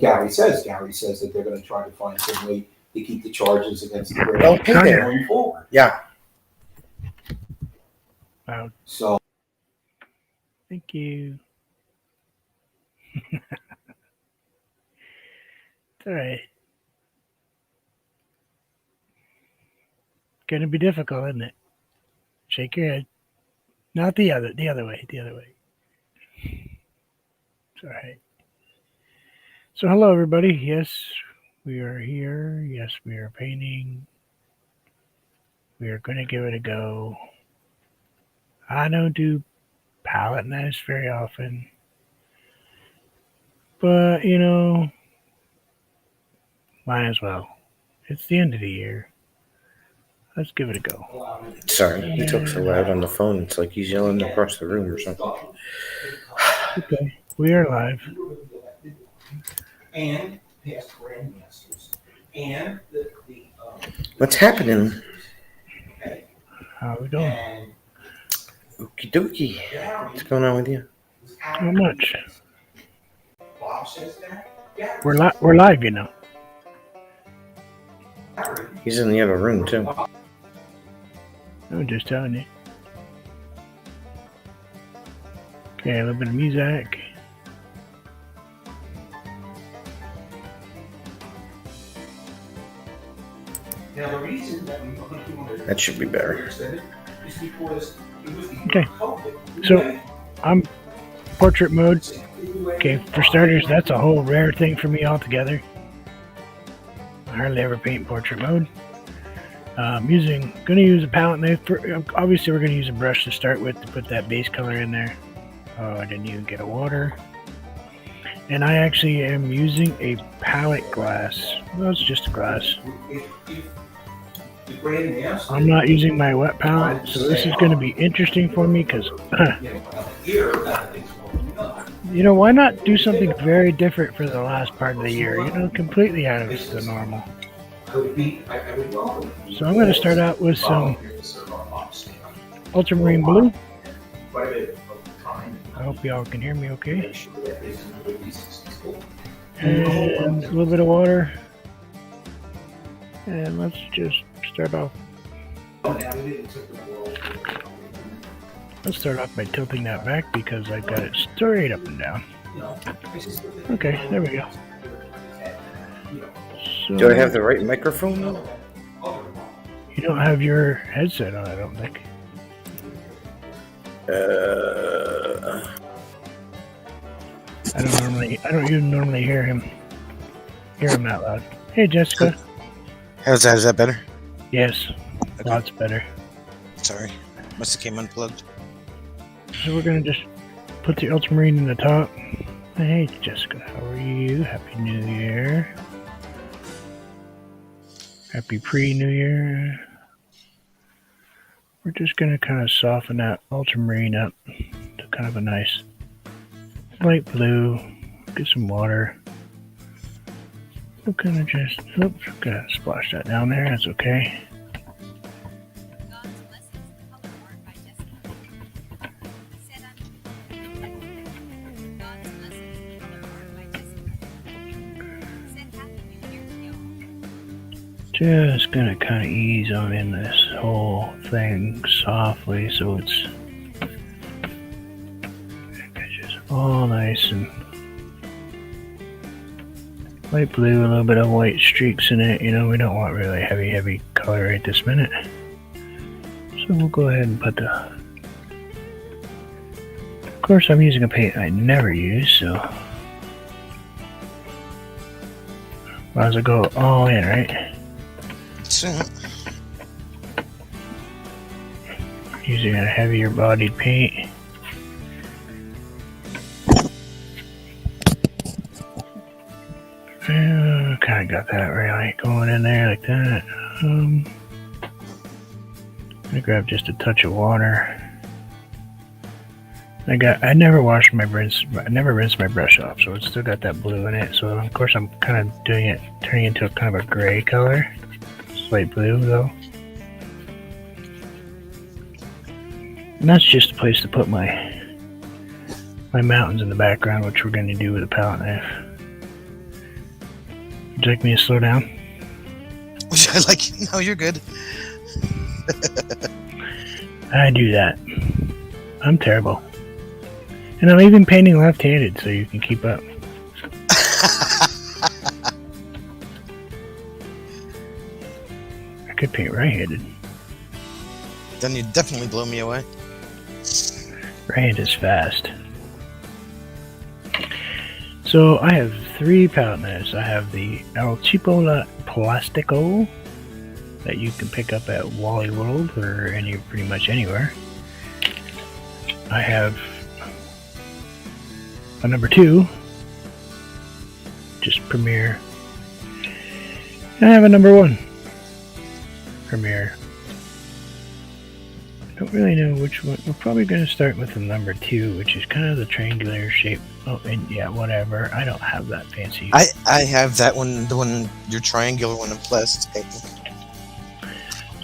Gary says. Gary says that they're going to try to find some way to keep the charges against the brand Okay, there. going forward. Yeah. Wow. So, Thank you. It's all right. Gonna be difficult, isn't it? Shake your head. Not the other way. It's all right. So hello everybody. Yes, we are here. Yes, we are painting. We are gonna give it a go. I don't do palette knives very often. But might as well. It's the end of the year. Let's give it a go. Sorry, he talks so loud on the phone. It's like he's yelling across the room or something. Okay, we are live. and past grandmasters, and What's happening? How are we doing? Okie dokie. What's going on with you? Not much. Bob says that. We're live, He's in the other room too. I'm just telling you. Okay, a little bit of music. Now the reason that we That should be better. is because it was the Okay. COVID. So I'm portrait mode. Okay, for starters, that's a whole rare thing for me altogether. I hardly ever paint portrait mode. Gonna use a palette knife. Obviously, we're gonna use a brush to start with to put that base color in there. Oh, I didn't even get a water. And I actually am using a palette glass. Well, it's just a glass. I'm not using my wet palette, so this is gonna be interesting for me because, why not do something very different for the last part of the year? Completely out of the normal. So I'm going to start out with some ultramarine blue. I hope y'all can hear me okay. And a little bit of water. And let's just start off. Let's start off by tilting that back because I've got it straight up and down. Okay, there we go. So, Do I have the right microphone? You don't have your headset on, I don't think. I don't even normally hear him out loud. Hey, Jessica. How's that? Is that better? Yes, Okay. lots better. Sorry, must have came unplugged. So we're gonna just put the ultramarine in the top. Hey, Jessica, how are you? Happy New Year. Happy pre-New Year. We're just going to kind of soften that ultramarine up to kind of a nice light blue. Get some water. We're going to just, gonna splash that down there. That's okay. Just gonna kind of ease on in this whole thing softly so it's just all nice and light blue, a little bit of white streaks in it. We don't want really heavy color right this minute. So we'll go ahead and put of course I'm using a paint I never use, so might as well go all in, right? Using a heavier bodied paint. Kind of got that really going in there like that. I'm gonna grab just a touch of water. I never rinsed my brush off, so it's still got that blue in it. So of course I'm kind of turning it into a kind of a gray color. Light blue though. And that's just a place to put my mountains in the background, which we're going to do with a palette knife. Would you like me to slow down? No, you're good. I do that. I'm terrible. And I'm even painting left-handed so you can keep up. I could paint right-handed. Then you definitely blow me away. Right-hand is fast. So I have 3 palette knives. I have the El Chipo Plastico that you can pick up at Wally World or pretty much anywhere. I have a number 2, just Premiere. And I have a number 1, Premiere. I don't really know which one. We're probably going to start with the number 2, which is kind of the triangular shape. Oh, and yeah, whatever. I don't have that fancy. I have that one, the one, your triangular one in plastic.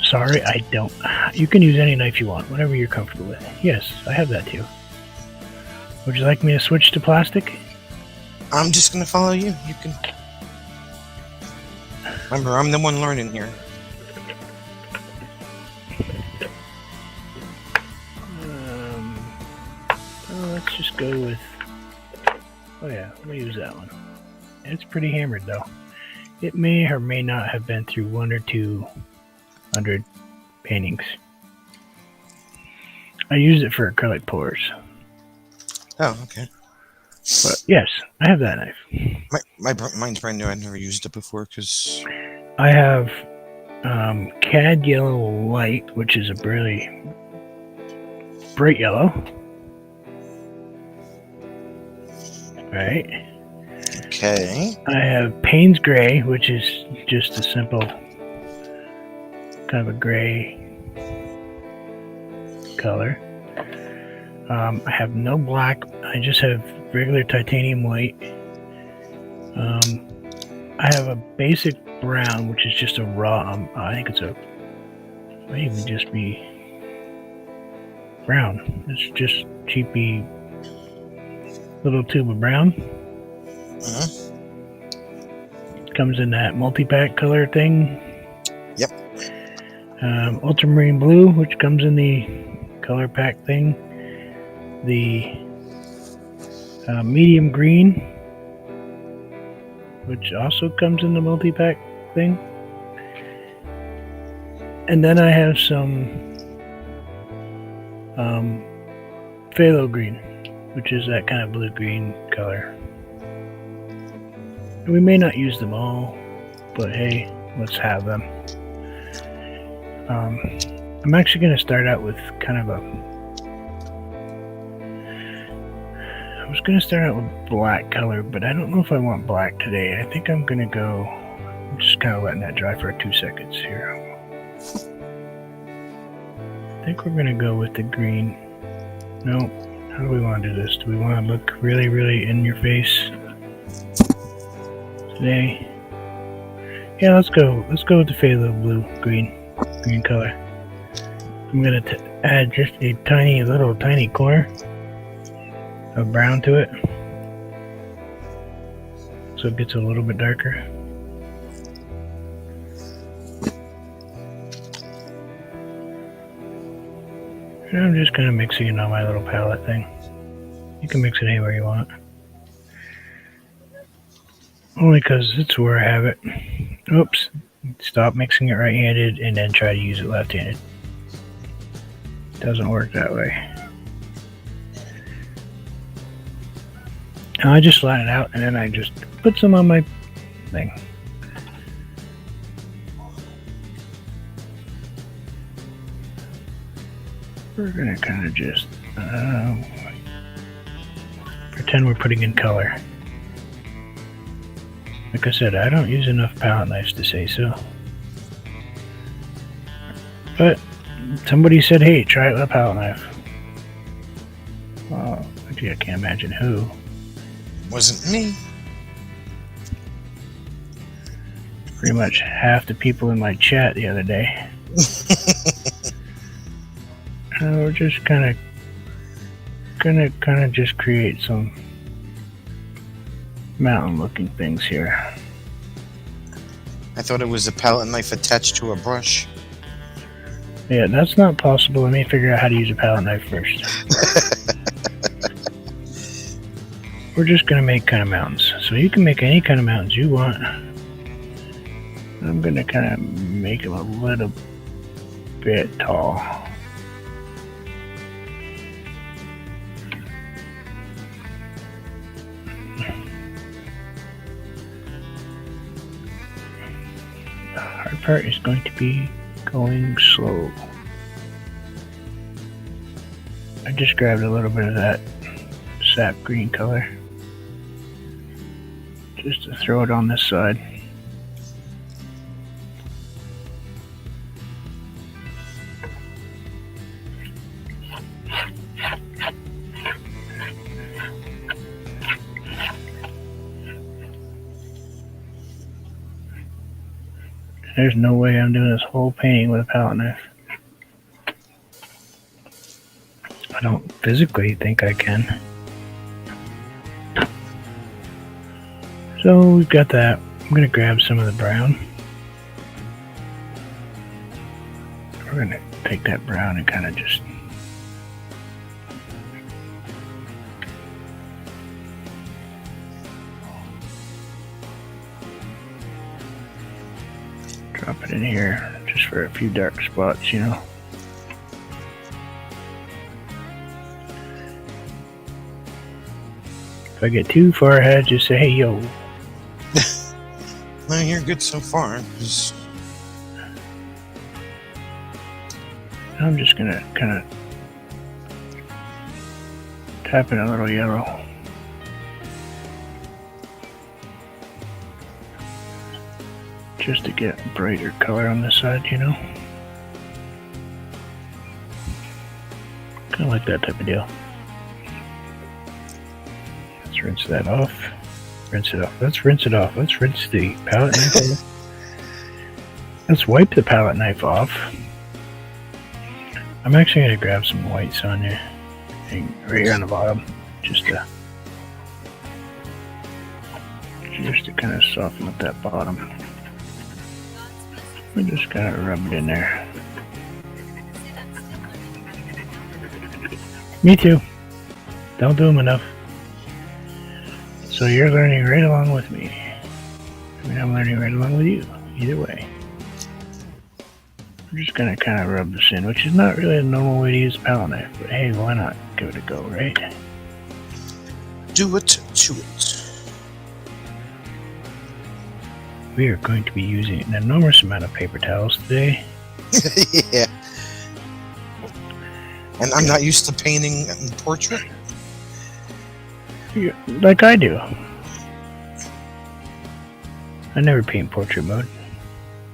Sorry, I don't. You can use any knife you want, whatever you're comfortable with. Yes, I have that too. Would you like me to switch to plastic? I'm just gonna follow you. You can. Remember, I'm the one learning here. Let's just go with. Oh yeah, we'll use that one. It's pretty hammered though. It may or may not have been through 1 or 200 paintings. I use it for acrylic pours. Oh, okay. But yes, I have that knife. Mine's brand new. I've never used it before because I have Cad Yellow Light, which is a really bright yellow. Right. Okay. I have Payne's Gray, which is just a simple kind of a gray color. I have no black. I just have regular titanium white. I have a basic brown, which is just a raw. I think it might even just be brown. It's just cheapy little tube of brown. Comes in that multi-pack color thing. Yep. Ultramarine blue, which comes in the color pack thing. The medium green, which also comes in the multi-pack thing. And then I have some phthalo green, which is that kind of blue-green color. And we may not use them all, but hey, let's have them. I'm actually going to start out with kind of I was going to start out with black color, but I don't know if I want black today. I think I'm going to go, I'm just kind of letting that dry for 2 seconds here. I think we're going to go with the green. No, how do we want to do this? Do we want to look really, really in your face today? Yeah, let's go with the phthalo blue, green color. I'm going to add just a tiny corner of brown to it, so it gets a little bit darker. And I'm just kind of mixing it on my little palette thing. You can mix it anywhere you want. Only because it's where I have it. Oops. Stop mixing it right-handed and then try to use it left-handed. Doesn't work that way. Now I just line it out and then I just put some on my thing. We're gonna kind of just pretend we're putting in color. Like I said, I don't use enough palette knives to say so. But somebody said, hey, try it with a palette knife. Well, actually, I can't imagine who. Wasn't me. Pretty much half the people in my chat the other day. We're just gonna just create some mountain looking things here. I thought it was a palette knife attached to a brush. Yeah, that's not possible. Let me figure out how to use a palette knife first. We're just going to make kind of mountains. So you can make any kind of mountains you want. I'm going to kind of make them a little bit tall. The hard part is going to be going slow. I just grabbed a little bit of that sap green color just to throw it on this side. There's no way I'm doing this whole painting with a palette knife. I don't physically think I can. So we've got that. I'm going to grab some of the brown. We're going to take that brown and kind of just drop it in here just for a few dark spots, you know. If I get too far ahead, just say, hey, yo. No, you're good so far. Just... I'm just going to kind of tap in a little yellow. Just to get brighter color on this side, you know? Kind of like that type of deal. Let's rinse that off. Rinse it off. Let's rinse it off. Let's rinse the palette knife off. Let's wipe the palette knife off. I'm actually going to grab some whites on you. Right here on the bottom. Just to kind of soften up that bottom. We just kind of rub it in there. Me too. Don't do them enough. So you're learning right along with me. I mean, I'm learning right along with you. Either way. We're just going to kind of rub this in, which is not really a normal way to use a palette knife. But hey, why not give it a go, right? Do it to it. We are going to be using an enormous amount of paper towels today. Yeah. And I'm not used to painting in portrait. Like I do. I never paint portrait mode.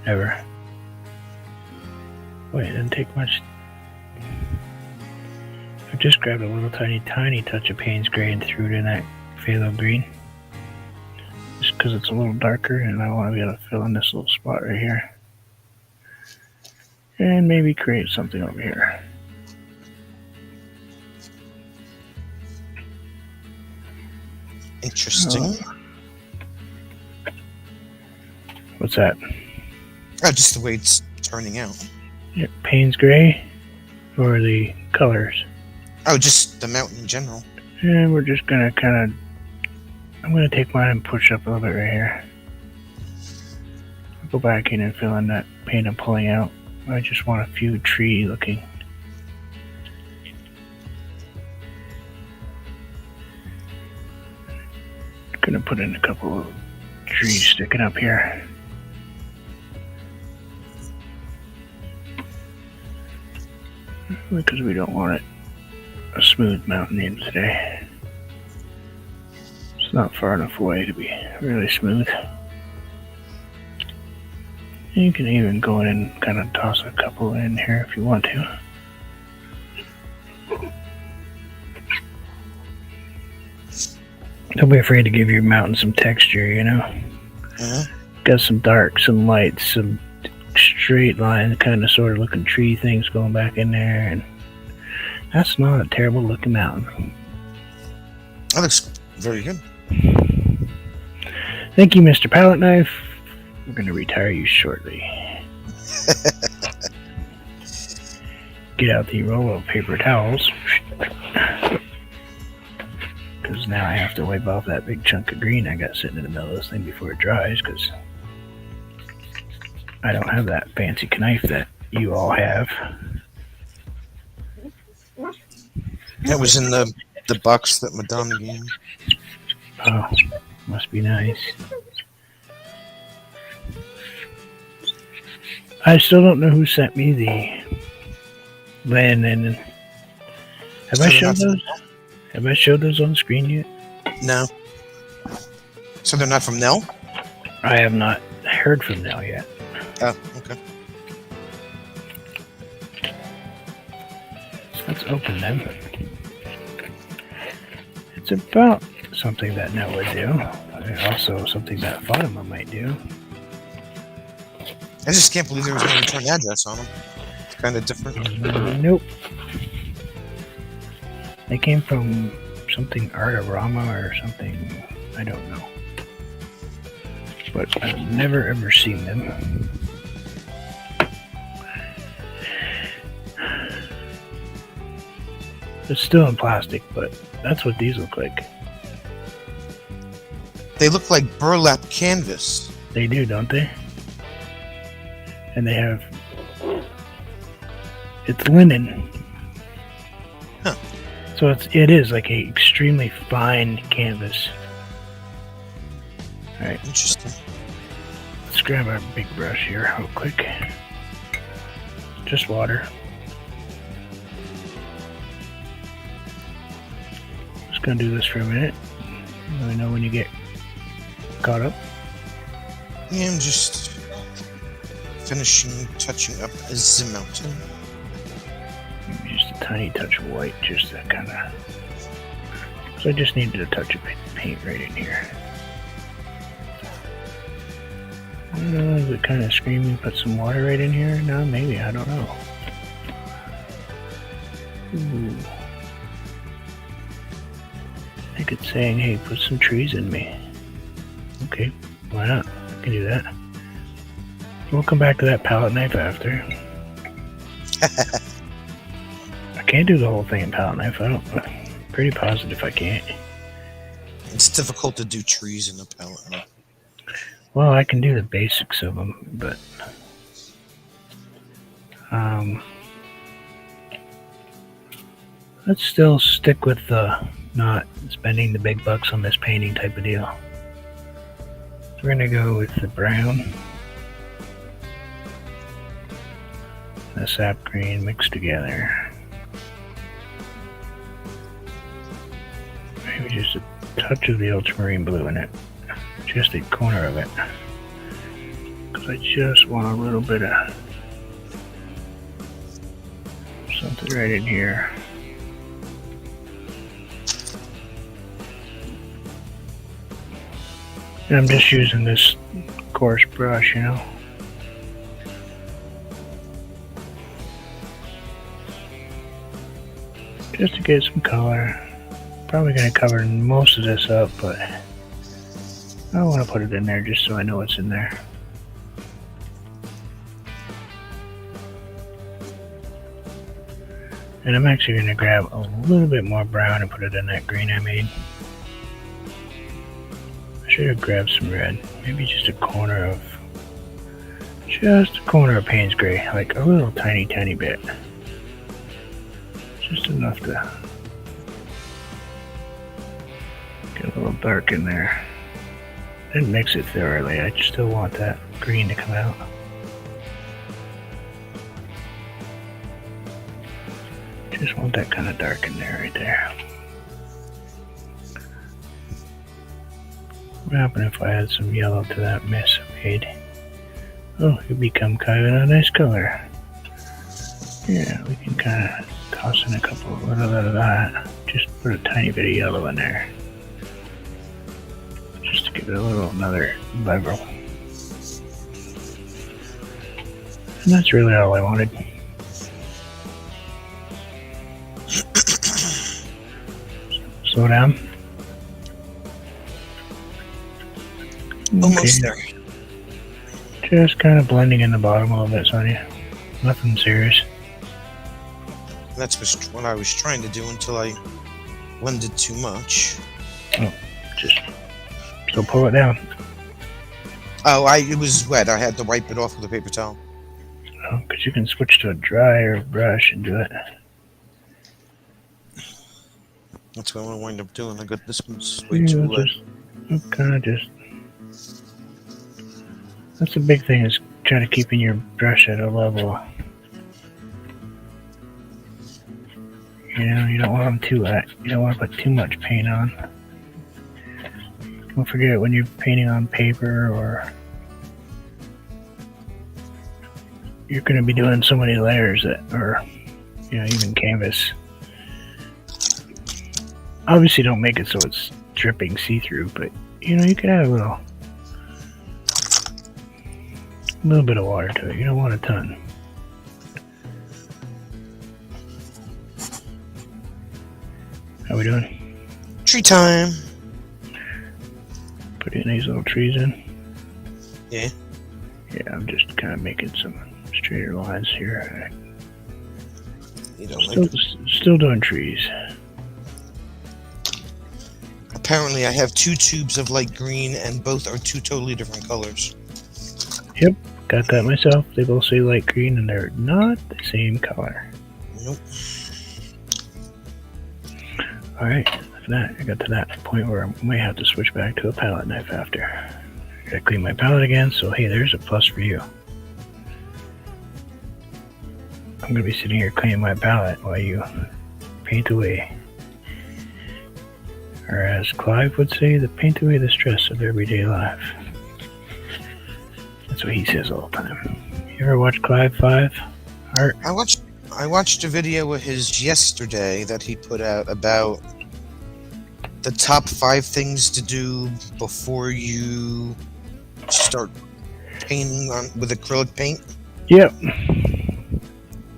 Ever. Wait, it didn't take much. I just grabbed a little tiny touch of Payne's Gray and threw it in that phthalo green. Just because it's a little darker and I want to be able to fill in this little spot right here. And maybe create something over here. Interesting. What's that? Oh, just the way it's turning out. Yeah, Payne's Gray or the colors? Oh, just the mountain in general. And we're just going to kind of... I'm going to take mine and push up a little bit right here. I'll go back in and fill in that paint I'm pulling out. I just want a few tree looking. Gonna put in a couple of trees sticking up here. Because we don't want it a smooth mountain in today. It's not far enough away to be really smooth. You can even go in and kind of toss a couple in here if you want to. Don't be afraid to give your mountain some texture, you know? Got some dark, some light, some straight line, kind of sort of looking tree things going back in there. And that's not a terrible looking mountain. That looks very good. Thank you, Mr. Palette Knife. We're going to retire you shortly. Get out the roll of paper towels. Because now I have to wipe off that big chunk of green I got sitting in the middle of this thing before it dries, because I don't have that fancy knife that you all have. That was in the box that Madame gave me. Oh, must be nice. I still don't know who sent me the land, and have I showed those? Have I showed those on the screen yet? No. So they're not from Nell? I have not heard from Nell yet. Oh, okay. Let's open them. It's about something that Nell would do. And also something that Fatima might do. I just can't believe there was no return address on them. It's kind of different. Nope. They came from something Artarama or something. I don't know. But I've never ever seen them. It's still in plastic, but that's what these look like. They look like burlap canvas. They do, don't they? And they have... It's linen. Huh. So it is like a extremely fine canvas. Alright, Interesting. let's grab our big brush here real quick. Just water. Just gonna do this for a minute. Let me know when you get caught up. Yeah, I'm just finishing touching up the mountain. Maybe just a tiny touch of white, just to kind of... So I just needed a touch of paint right in here. I don't know, is it kind of screaming, put some water right in here? No, maybe, I don't know. Ooh. I think it's saying, hey, put some trees in me. Okay, why not? I can do that. We'll come back to that palette knife after. I can't do the whole thing in palette knife. I'm pretty positive I can't. It's difficult to do trees in a palette. Well, I can do the basics of them, but let's still stick with the not spending the big bucks on this painting type of deal. So we're gonna go with the brown, the sap green mixed together. Maybe just a touch of the ultramarine blue in it. Just a corner of it. Because I just want a little bit of something right in here. And I'm just using this coarse brush, you know. Just to get some color. Probably going to cover most of this up, but I want to put it in there just so I know it's in there. And I'm actually going to grab a little bit more brown and put it in that green I made. I should have grabbed some red. Maybe just a corner of Payne's gray. Like a little tiny bit. Just enough to get a little dark in there. Didn't mix it thoroughly. I still want that green to come out. Just want that kind of dark in there, right there. What happened if I add some yellow to that mess I made? Oh, it would become kind of a nice color. Yeah, we can kind of toss in a little bit of that. Just put a tiny bit of yellow in there. Just to give it another level. And that's really all I wanted. Slow down. Almost there. Just kind of blending in the bottom a little bit, Sonia. Nothing serious. That's what I was trying to do until I blended too much. Just still pull it down. Oh, it was wet. I had to wipe it off with a paper towel. Oh, because you can switch to a drier brush and do it. That's what I'm going to wind up doing. I got this one's way Yeah, too wet. That's the big thing, is trying to keeping your brush at a level. You know, you don't want them too wet. You don't want to put too much paint on. Don't forget, when you're painting on paper, or you're going to be doing so many layers that, or even canvas. Obviously, don't make it so it's dripping see-through, but you can add a little bit of water to it. You don't want a ton. How we doing? Tree time. Putting these little trees in. Yeah. Yeah, I'm just kind of making some straighter lines here. You don't like it? Still doing trees. Apparently, I have 2 tubes of light green, and both are 2 totally different colors. Yep, got that myself. They both say light green, and they're not the same color. Nope. Alright, I got to that point where I might have to switch back to a palette knife after. I gotta clean my palette again, so hey, there's a plus for you. I'm gonna be sitting here cleaning my palette while you paint away. Or as Clive would say, paint away the stress of everyday life. That's what he says all the time. You ever watch Clive 5? Art? I watched a video of his yesterday that he put out about the top 5 things to do before you start painting with acrylic paint. Yep.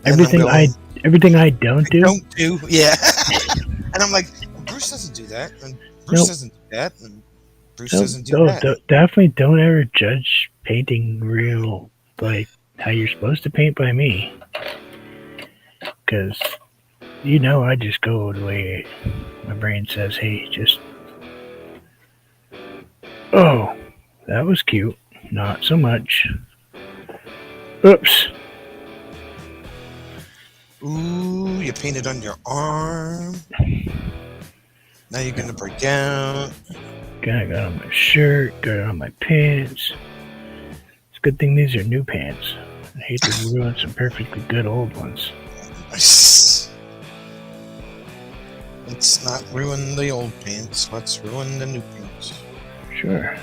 Everything I don't do. Don't do, yeah. And I'm like, Bruce doesn't do that, and Bruce doesn't do that, and Bruce doesn't do that. Definitely don't ever judge painting real, like how you're supposed to paint by me. Because, I just go the way my brain says, hey, just, oh, that was cute. Not so much. Oops. Ooh, you painted on your arm. Now you're going to break out. Got it on my shirt, got it on my pants. It's a good thing these are new pants. I hate to ruin some perfectly good old ones. Let's not ruin the old pants. Let's ruin the new pants. Sure.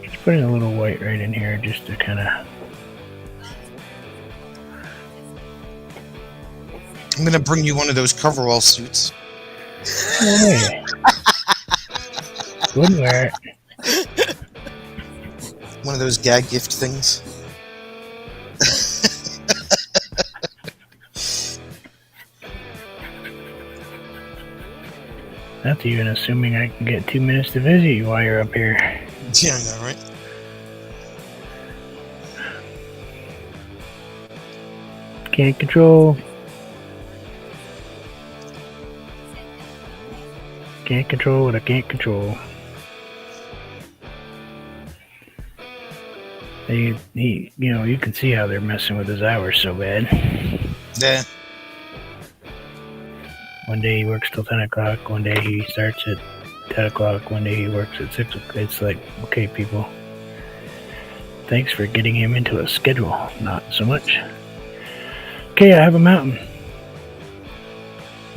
Just putting a little white right in here just to kind of... I'm going to bring you one of those coverall suits. No way. Wouldn't wear it. One of those gag gift things. That's even assuming I can get 2 minutes to visit you while you're up here. Yeah, I know, right? Can't control what I can't control. You can see how they're messing with his hours so bad. Yeah. One day he works till 10 o'clock, one day he starts at 10 o'clock, one day he works at 6 o'clock. It's like, okay, people. Thanks for getting him into a schedule. Not so much. Okay, I have a mountain.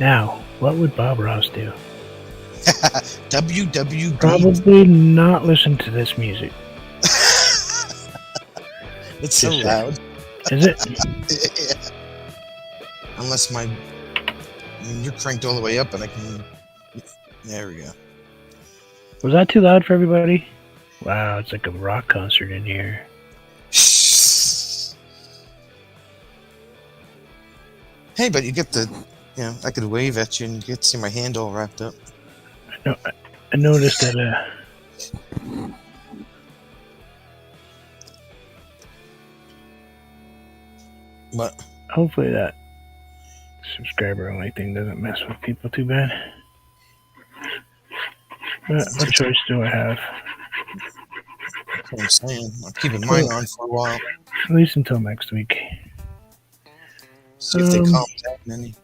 Now, what would Bob Ross do? WWB. Probably not listen to this music. It's so loud. Is it? Yeah. Unless you're cranked all the way up and I can... There we go. Was that too loud for everybody? Wow, it's like a rock concert in here. Hey, but you get I could wave at you and you get to see my hand all wrapped up. I noticed that What? Hopefully that subscriber only thing doesn't mess with people too bad. But what choice do I have? That's what I'm saying. I'm keeping Cool. mine on for a while. At least until next week. See if they calm down any.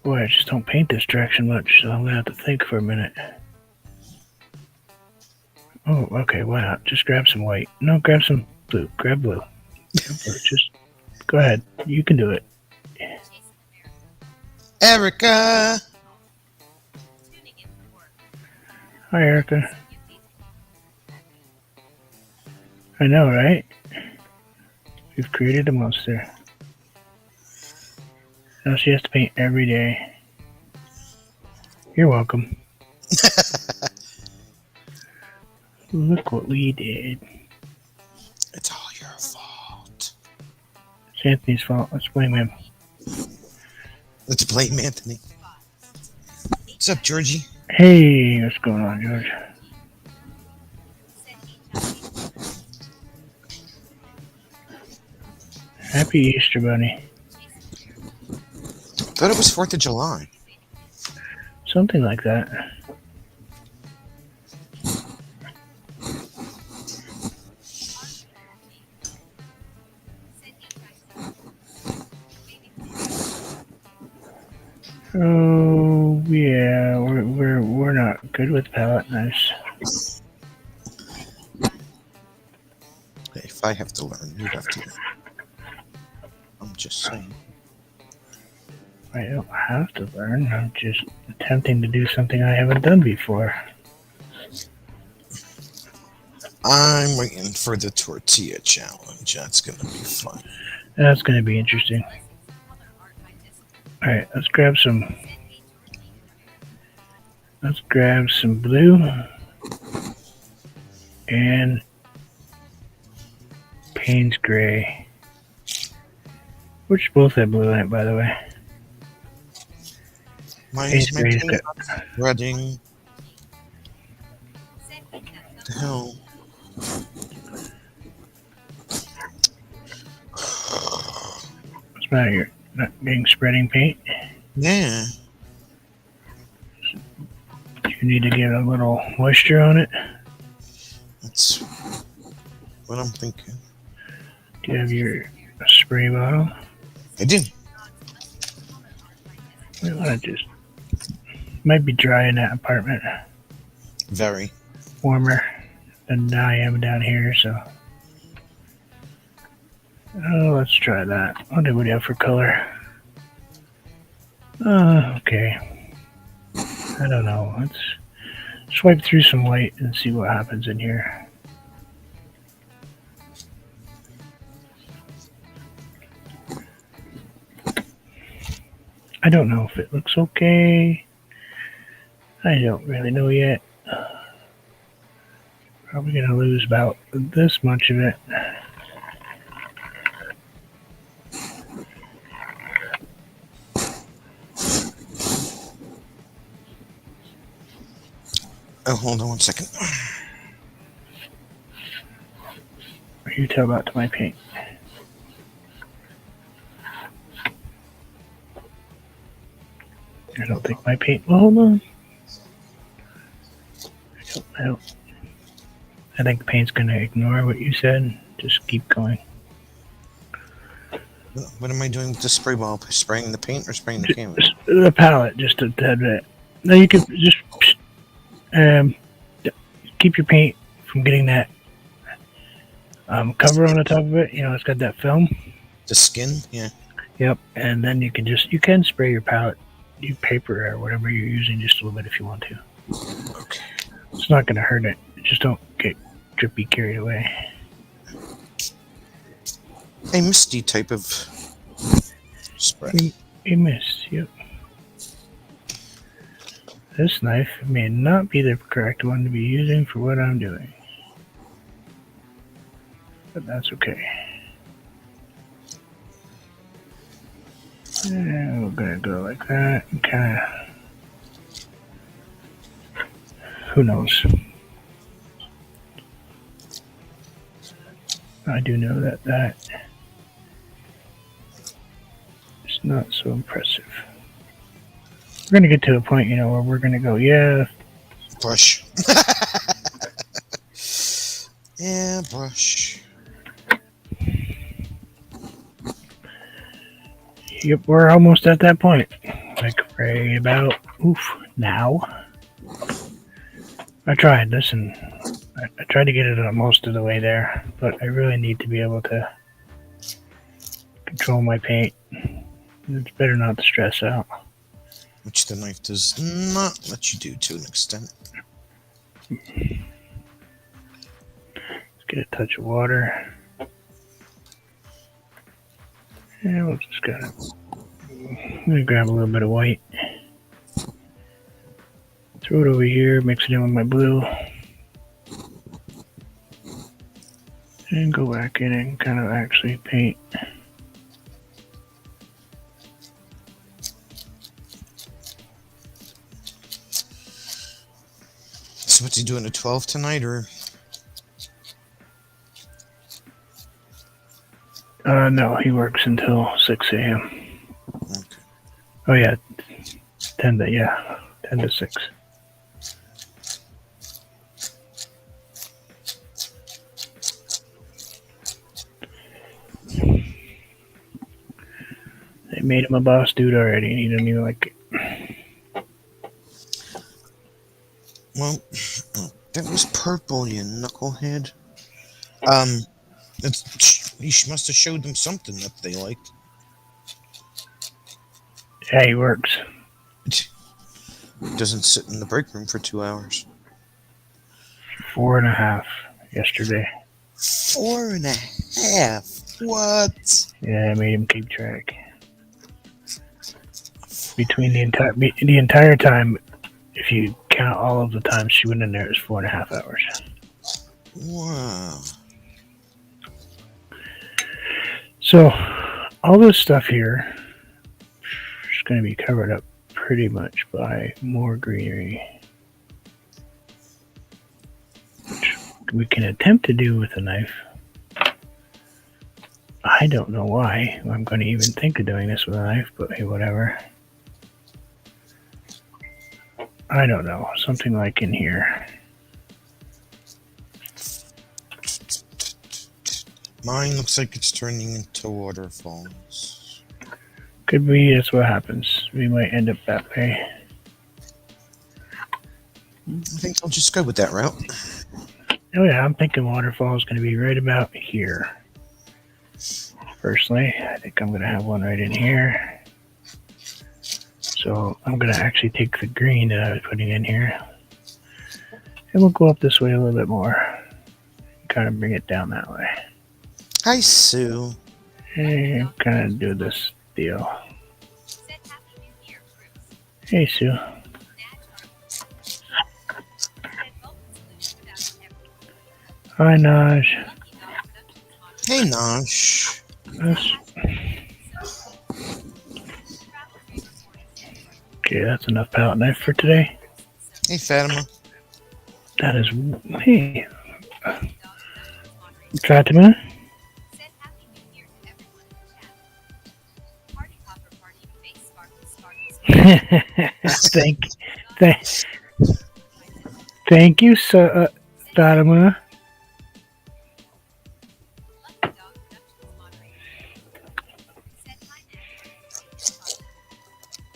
Boy, I just don't paint this direction much, so I'm gonna have to think for a minute. Oh, okay, why not? Just grab some white. No, grab some blue. Grab blue. Just go ahead. You can do it. Erica! Hi, Erica. I know, right? We've created a monster. Now she has to paint every day. You're welcome. Look what we did. It's all your fault. It's Anthony's fault. Let's blame him. Let's blame Anthony. What's up, Georgie? Hey, what's going on, George? Happy Easter Bunny. Thought it was 4th of July. Something like that. Oh yeah, we're not good with palette knives. Hey, if I have to learn, you have to learn. I'm just saying. I don't have to learn. I'm just attempting to do something I haven't done before. I'm waiting for the tortilla challenge. That's gonna be fun. That's going to be interesting. All right, let's grab some. Let's grab some blue and Payne's gray, which both have blue in it, by the way. Mine's Payne's gray's making got. reading. The hell? What's the matter? You're not getting spreading paint? Yeah. You need to get a little moisture on it. That's what I'm thinking. Do you have your spray bottle? I do. We want to just. Might be dry in that apartment. Very. Warmer than I am down here, so. Oh, let's try that. What do we have for color? Okay. I don't know. Let's swipe through some white and see what happens in here. I don't know if it looks okay. I don't really know yet. Probably going to lose about this much of it. Oh, hold on one second. You tell that to my paint. I don't think my paint will hold on. I think the paint's going to ignore what you said. Just keep going. What am I doing with the spray ball? Spraying the paint or spraying the canvas? The palette, just a tad bit. Now you can just keep your paint from getting that cover on the top of it. You know, it's got that film. The skin? Yeah. Yep. And then you can spray your palette, your paper or whatever you're using just a little bit if you want to. Okay. It's not going to hurt it. Just don't get drippy carried away. A misty type of spray. A mist, yep. This knife may not be the correct one to be using for what I'm doing. But that's okay. And we're going to go like that and kind of... Who knows? I do know that is not so impressive. We're gonna get to a point, where we're gonna go, yeah, Brush. Yeah, brush. yep, we're almost at that point. Like right about now. I tried this and I tried to get it most of the way there, but I really need to be able to control my paint. It's better not to stress out. Which the knife does not let you do to an extent. Let's get a touch of water. And we'll just I'm gonna grab a little bit of white. Throw it over here, mix it in with my blue. And go back in and kind of actually paint. So what's he doing, a 12 tonight, or? No, he works until 6 a.m. Okay. Oh yeah, 10 to 6. They made him a boss dude already, and he doesn't even like it. Well, that was purple, you knucklehead. You must have showed them something that they liked. Yeah, he works. Doesn't sit in the break room for 2 hours. 4.5 yesterday. 4.5? What? Yeah, I made him keep track. Between the entire time, if you count all of the times she went in there, it's 4.5 hours. Wow. So, all this stuff here is going to be covered up pretty much by more greenery, which we can attempt to do with a knife. I don't know why I'm going to even think of doing this with a knife, but hey, whatever. I don't know, something like in here. Mine looks like it's turning into waterfalls. Could be, that's what happens. We might end up that way. I think I'll just go with that route. Oh yeah, I'm thinking waterfall is going to be right about here. Personally, I think I'm going to have one right in here. So I'm going to actually take the green that I was putting in here, and we'll go up this way a little bit more. Kind of bring it down that way. Hi, Sue. And kind of do this deal. Hey, Sue. Hi, Naj. Hey, Nosh. Okay, that's enough palette knife for today. Hey, Fatima. That is... Hey. Fatima? Thank you, Fatima.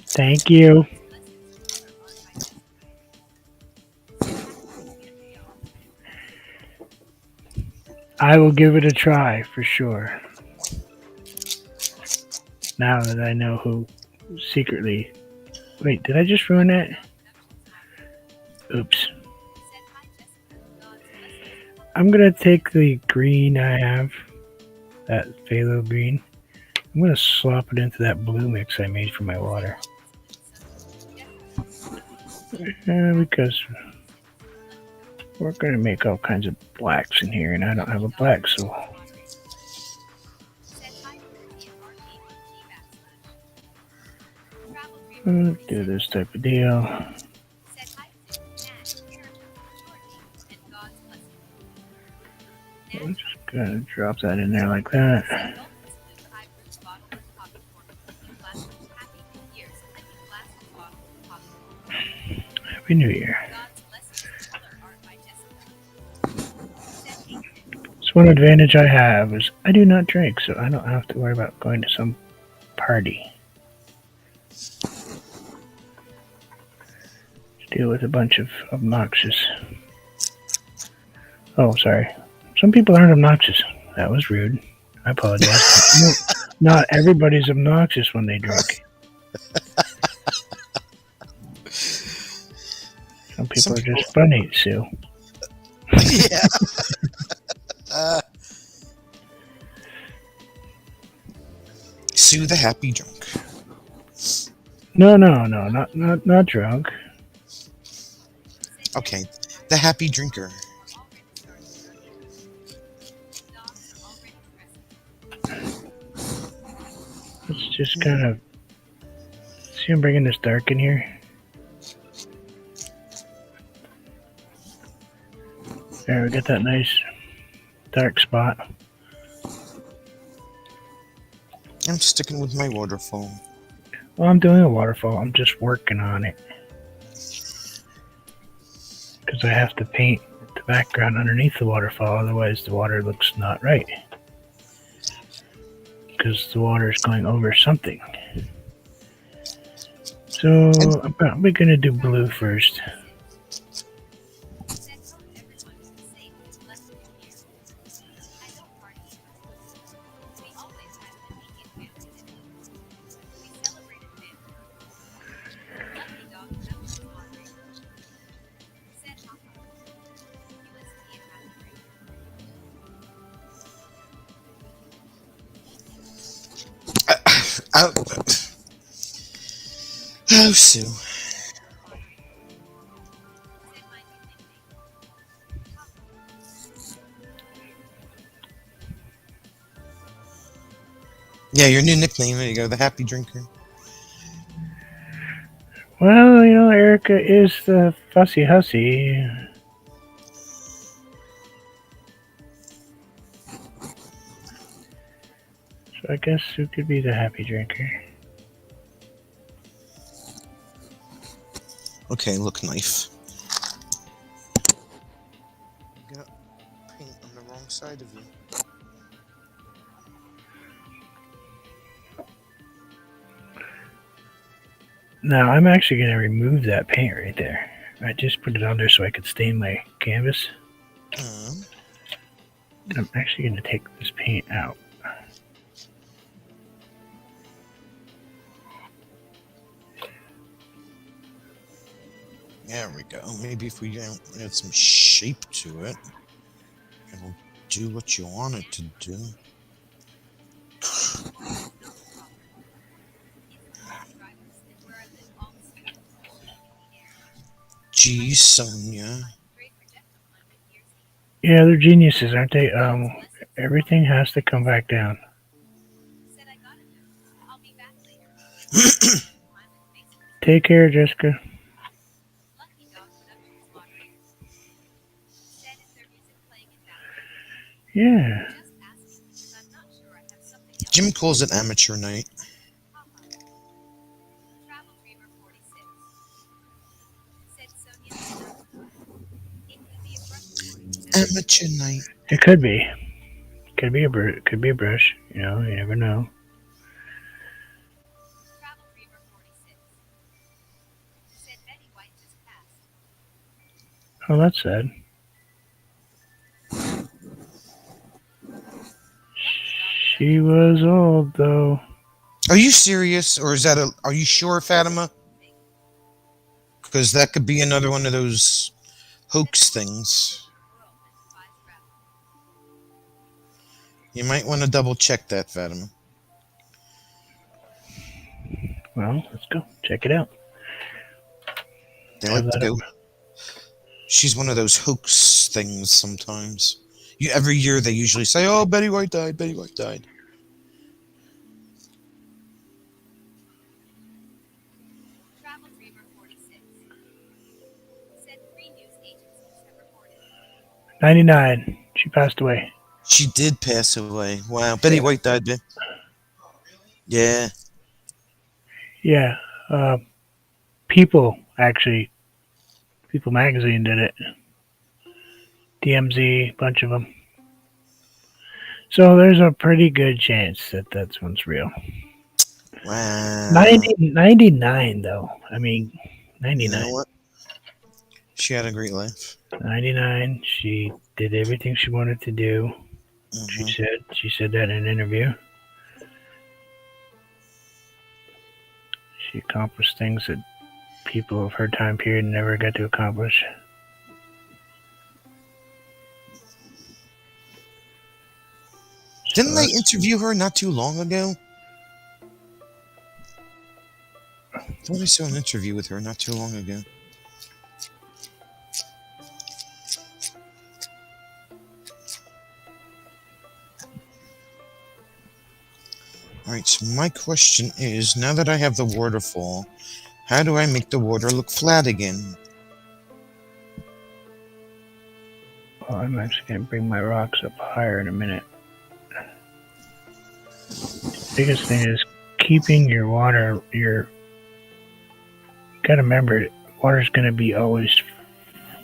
Thank you. I will give it a try for sure. Now that I know who secretly... Wait, did I just ruin that? Oops. I'm going to take the green I have, that phthalo green. I'm going to slop it into that blue mix I made for my water. Because we're going to make all kinds of blacks in here, and I don't have a black, so... do this type of deal. I'm just gonna drop that in there like that. Happy New Year. So one advantage I have is I do not drink, so I don't have to worry about going to some party. Deal with a bunch of obnoxious. Oh, sorry. Some people aren't obnoxious. That was rude. I apologize. Not everybody's obnoxious when they drink. Some people are just funny, Sue. Yeah. Sue the happy drunk. No, not drunk. Okay, the happy drinker. Let's just kind of see. I'm bringing this dark in here. There, we got that nice dark spot. I'm sticking with my waterfall. Well, I'm doing a waterfall. I'm just working on it. Because I have to paint the background underneath the waterfall, otherwise the water looks not right. Because the water is going over something. So I'm probably going to do blue first. Oh, Sue. Yeah, your new nickname. There you go, the happy drinker. Well, you know, Erica is the fussy hussy. So I guess Sue could be the happy drinker. Okay, look, knife. Got paint on the wrong side of you. Now, I'm actually going to remove that paint right there. I just put it on there so I could stain my canvas. I'm actually going to take this paint out. There we go. Maybe if we add some shape to it, it'll do what you want it to do. Geez, Sonia. Yeah, they're geniuses, aren't they? Everything has to come back down. Take care, Jessica. Yeah. Jim calls it amateur night. Amateur night. It could be. Could be a brush. You know, you never know. Oh, that's sad. She was old, though. Are you serious, or is that a? Are you sure, Fatima? Because that could be another one of those hoax things. You might want to double check that, Fatima. Well, let's go. Check it out. They like to go. She's one of those hoax things sometimes. Every year they usually say, "Oh, Betty White died. Betty White died." Travel Dreamer 46 said 3 news agencies have reported 99. She passed away. She did pass away. Wow. Betty White died, man. Yeah. Yeah. People, actually, People Magazine did it. DMZ, bunch of them. So there's a pretty good chance that that one's real. Wow. 99, though. I mean, You 99. know what? She had a great life. 99. She did everything she wanted to do. Mhm. She said that in an interview. She accomplished things that people of her time period never got to accomplish. Didn't they interview her not too long ago? I thought I saw an interview with her not too long ago. Alright, so my question is, now that I have the waterfall, how do I make the water look flat again? Well, I'm actually going to bring my rocks up higher in a minute. Biggest thing is keeping your water, gotta remember, water's going to be always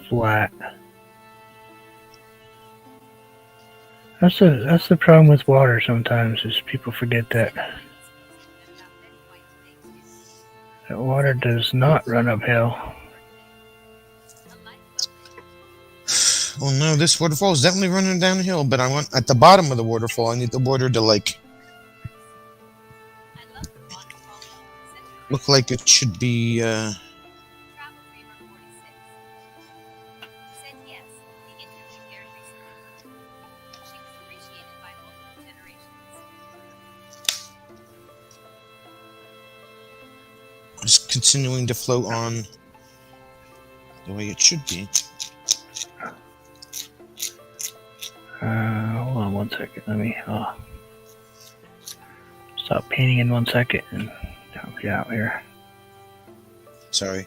flat. That's the problem with water sometimes, is people forget that water does not run uphill. Well, no, this waterfall is definitely running downhill, but I want, at the bottom of the waterfall, I need the water to, like, look like it should be, Travel Dreamer 46 said yes, the interview aired recently. She was appreciated by multiple generations. just continuing to flow on the way it should be. Hold on one second. Let me stop painting in 1 second and help you out here. Sorry.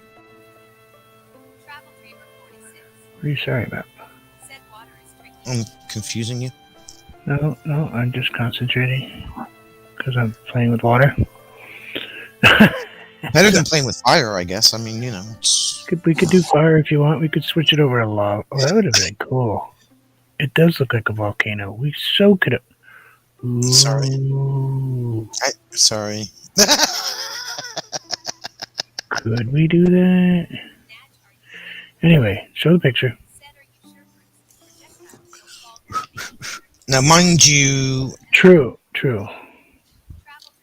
Travel Dreamer 46 What are you sorry about? said water is tricky. I'm confusing you. No, I'm just concentrating because I'm playing with water. Better than playing with fire, I guess. I mean, you know, it's... We could do fire if you want. We could switch it over to lava. Oh, that would have been cool. It does look like a volcano. We so could have. Sorry. Ooh. Sorry. Could we do that? Anyway, show the picture. Said, are you sure projectiles don't fall Now, mind you... True. Travel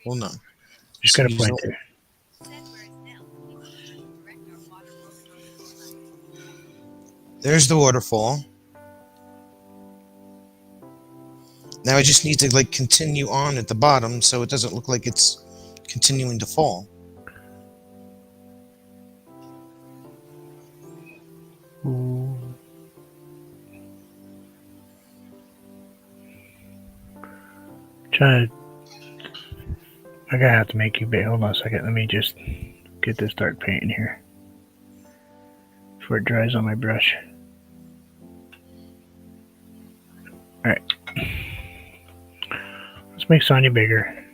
Hold Dreamer on. Just got a Use point the- there. said, whereas now, we can correct our water flow. There's the waterfall. Now I just need to, like, continue on at the bottom so it doesn't look like it's continuing to fall. Ooh. Trying to. I'm gonna have to make you big. Hold on a second. Let me just get this dark paint in here before it dries on my brush. Alright. Let's make Sonya bigger.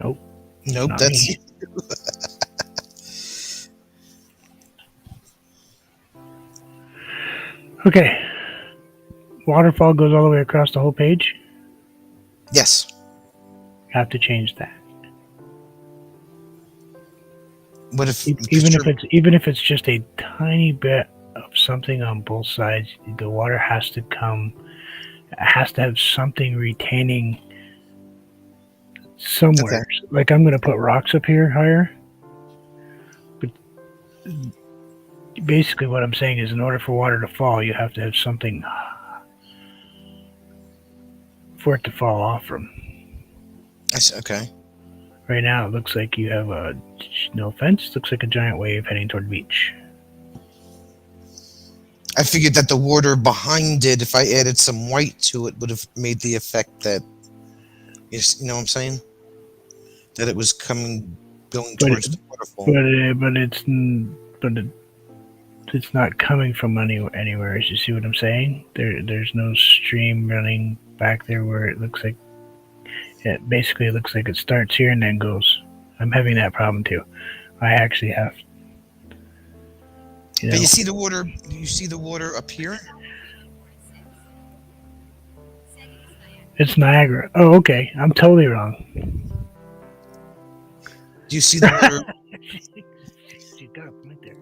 Nope. Nope, Not that's... me. Okay. Waterfall goes all the way across the whole page. Yes. Have to change that. What if... Even if it's just a tiny bit of something on both sides, the water has to have something retaining somewhere. Okay. Like I'm going to put rocks up here higher. But basically what I'm saying is in order for water to fall, you have to have something for it to fall off from. Okay. Right now it looks like you have no offense, looks like a giant wave heading toward the beach. I figured that the water behind it, if I added some white to it, would have made the effect that... You know what I'm saying? That it was going towards the waterfall. But it's not coming from anywhere. You see what I'm saying? There's no stream running back there where it looks like it basically looks like it starts here and then goes. I'm having that problem too. I actually have. But you see the water. You see the water up here. It's Niagara. Oh, okay. I'm totally wrong. Do you see the water? She's got a point there.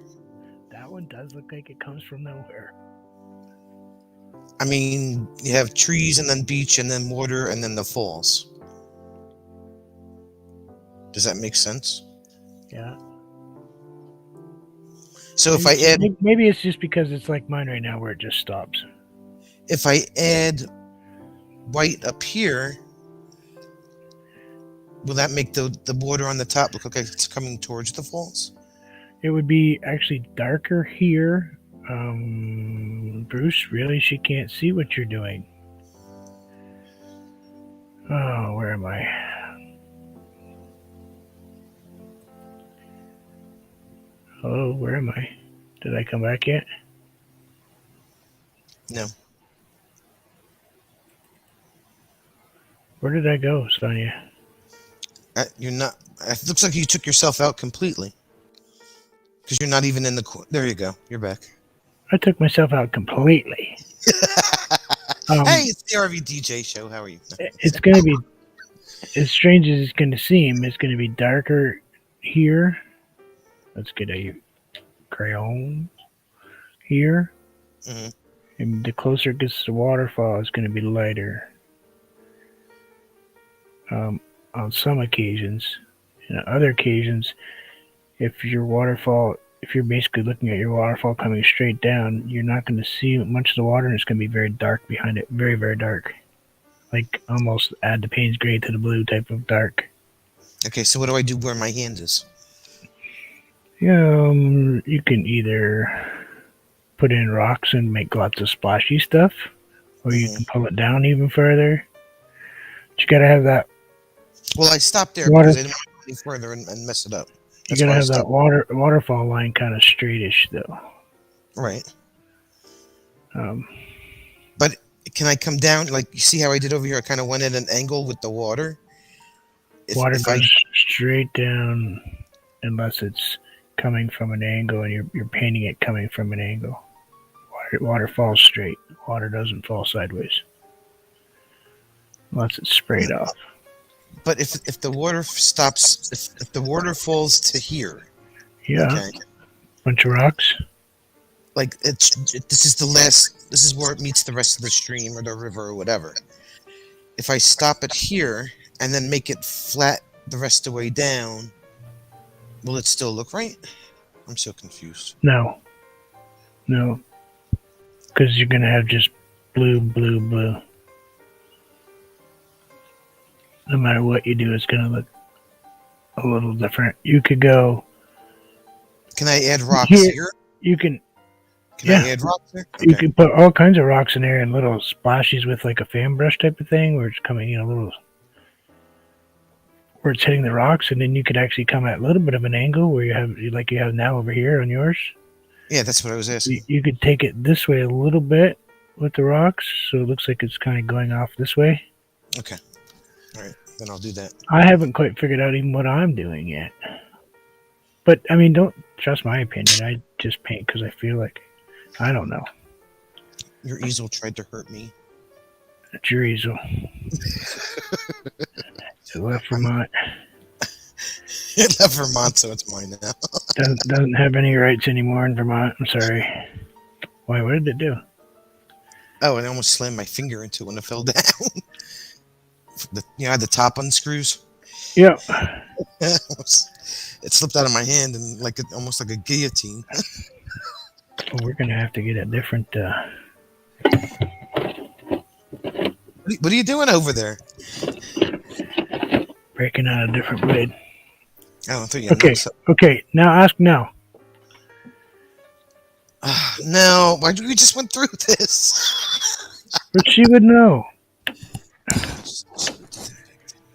That one does look like it comes from nowhere. I mean, you have trees and then beach and then water and then the falls. Does that make sense? Yeah. So if I add, maybe it's just because it's like mine right now where it just stops. if I add white up here, will that make the water on the top look like it's coming towards the falls? It would be actually darker here. Bruce, really? She can't see what you're doing. Oh, where am I? Hello, where am I? Did I come back yet? No. Where did I go, Sonia? You're not. It looks like you took yourself out completely. Because you're not even in the. There you go. You're back. I took myself out completely. Hey, it's the RV DJ show. How are you? It's going to be, as strange as it's going to seem, it's going to be darker here. Let's get a crayon here. Mm-hmm. And the closer it gets to the waterfall, it's going to be lighter. On some occasions. And on other occasions, if you're basically looking at your waterfall coming straight down, you're not going to see much of the water, and it's going to be very dark behind it. Very, very dark. Like almost add the Payne's gray to the blue type of dark. Okay, so what do I do where my hand is? You can either put in rocks and make lots of splashy stuff, or you can pull it down even further. But you got to have that. Well, I stopped there Water. because I didn't want to go any further and mess it up. You That's got to why I have that stopped. waterfall line kind of straightish, though. Right. Um, But can I come down? Like, you see how I did over here? I kind of went at an angle with the water. Water goes straight down unless it's coming from an angle and you're painting it coming from an angle. Water falls straight. Water doesn't fall sideways unless it's sprayed off. But if the water stops, if the water falls to here, Yeah. okay, Bunch of rocks. like this is where it meets the rest of the stream or the river or whatever. If I stop it here and then make it flat the rest of the way down, will it still look right? I'm so confused. No. Because you're going to have just blue, blue, blue. No matter what you do, it's going to look a little different. You could go. Can I add rocks Here. here? You can. Can I add rocks there? You can put all kinds of rocks in there and little splashes with like a fan brush type of thing where it's coming, little. Where it's hitting the rocks, and then you could actually come at a little bit of an angle where you have now over here on yours. Yeah, that's what I was asking. You could take it this way a little bit with the rocks, so it looks like it's kind of going off this way. Okay. All right, then I'll do that. I haven't quite figured out even what I'm doing yet. But, I mean, don't trust my opinion. I just paint because I feel like I don't know. Your easel tried to hurt me. It's your easel. It left Vermont. It left Vermont, so it's mine now. Doesn't have any rights anymore in Vermont. I'm sorry. Why? What did it do? Oh, and I almost slammed my finger into it when it fell down. The top unscrews. Yeah. It slipped out of my hand and almost like a guillotine. Well, we're gonna have to get a different. What are you doing over there? Breaking out a different blade. Oh, I thought you Okay. Now ask now. No, we just went through this. But she would know.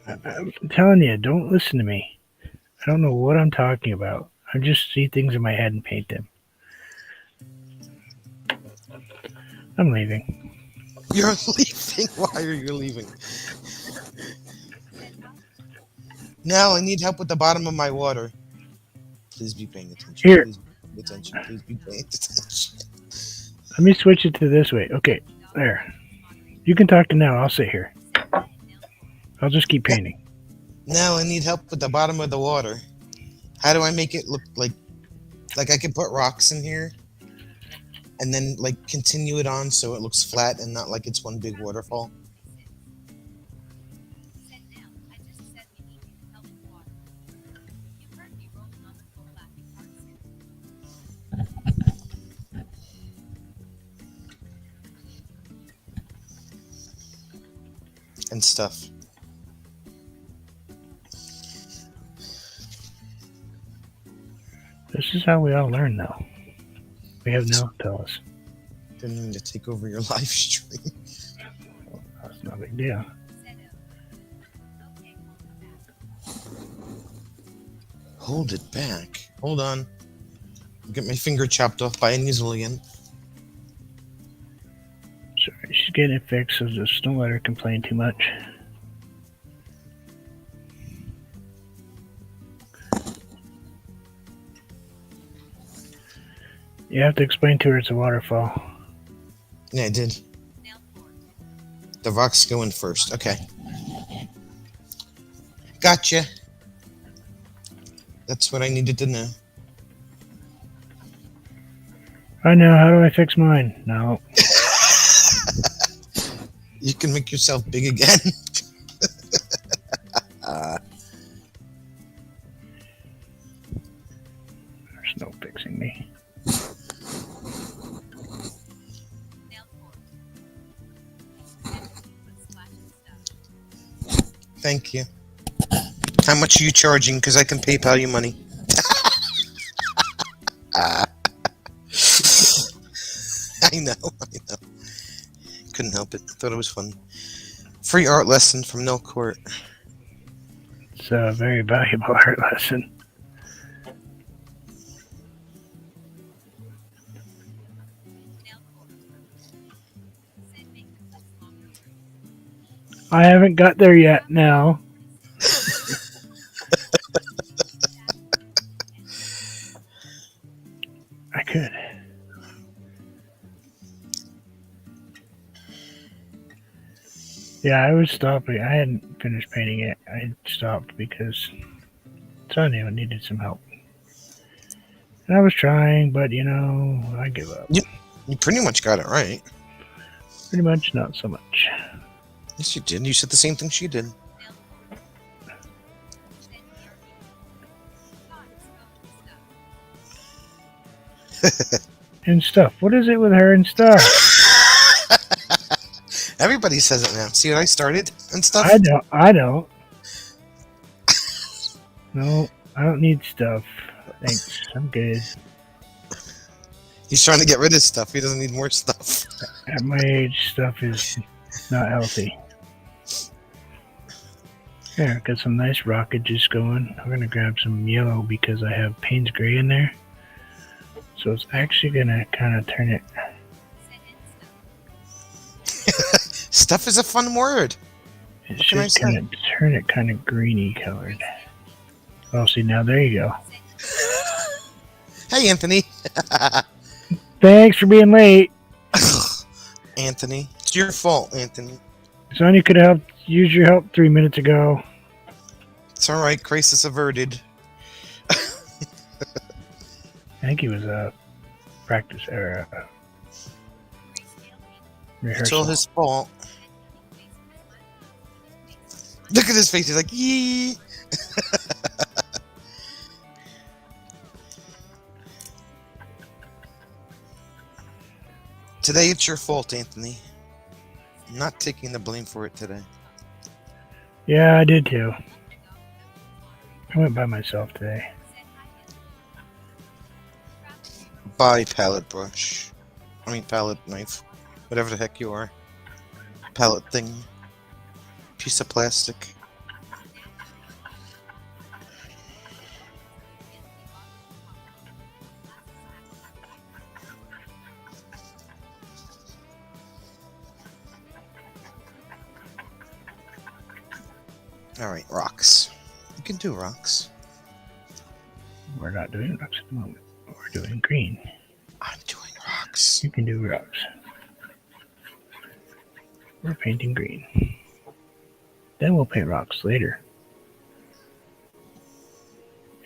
I'm telling you, don't listen to me. I don't know what I'm talking about. I just see things in my head and paint them. I'm leaving. You're leaving? Why are you leaving? Now I need help with the bottom of my water. Please be paying attention. Here. Please be paying attention. Please be paying attention. Let me switch it to this way. Okay, there. You can talk to now. I'll sit here. I'll just keep painting. Now I need help with the bottom of the water. How do I make it look like I can put rocks in here and then like continue it on so it looks flat and not like it's one big waterfall? Said now, I just said we need you to help with water. You heard me rolling on the floor laughing hard. And stuff. This is how we all learn, though. We have no tell us. Didn't mean to take over your live stream. That's no big deal. Said okay, Hold it back. Hold on. Get my finger chopped off by a needle again. Sorry, she's getting it fixed, so just don't let her complain too much. You have to explain to her it's a waterfall. Yeah, I did. The rocks go in first. Okay. Gotcha. That's what I needed to know. I know. How do I fix mine? No. You can make yourself big again. There's no fixing me. Thank you. How much are you charging? Because I can PayPal you money. I know. Couldn't help it. Thought it was fun. Free art lesson from Nell Court. It's a very valuable art lesson. I haven't got there yet now. I could. Yeah, I was stopping. I hadn't finished painting it. I stopped because Sonia needed some help. And I was trying, but I give up. You pretty much got it right. Pretty much, not so much. Yes, you did. You said the same thing she did. And stuff. What is it with her and stuff? Everybody says it now. See what I started and stuff? I don't. No, I don't need stuff. Thanks. I'm good. He's trying to get rid of stuff. He doesn't need more stuff. At my age, stuff is not healthy. Here, got some nice rockages going. I'm going to grab some yellow because I have Payne's Gray in there. So it's actually going to kind of turn it. Stuff is a fun word. It What can I should kind of turn it kind of greeny colored. Well, see, now there you go. Hey, Anthony. Thanks for being late. Anthony. It's your fault, Anthony. Sonya could have used your help 3 minutes ago. It's alright. Crisis averted. I think he was a practice or a rehearsal. It's all his fault. Look at his face. He's like, yee. Today it's your fault, Anthony. I'm not taking the blame for it today. Yeah, I did too. I went by myself today. Buy palette brush. I mean palette knife. Whatever the heck you are. Palette thing. Piece of plastic. All right, rocks. You can do rocks. We're not doing rocks at the moment. We're doing green. I'm doing rocks. You can do rocks. We're painting green. Then we'll paint rocks later.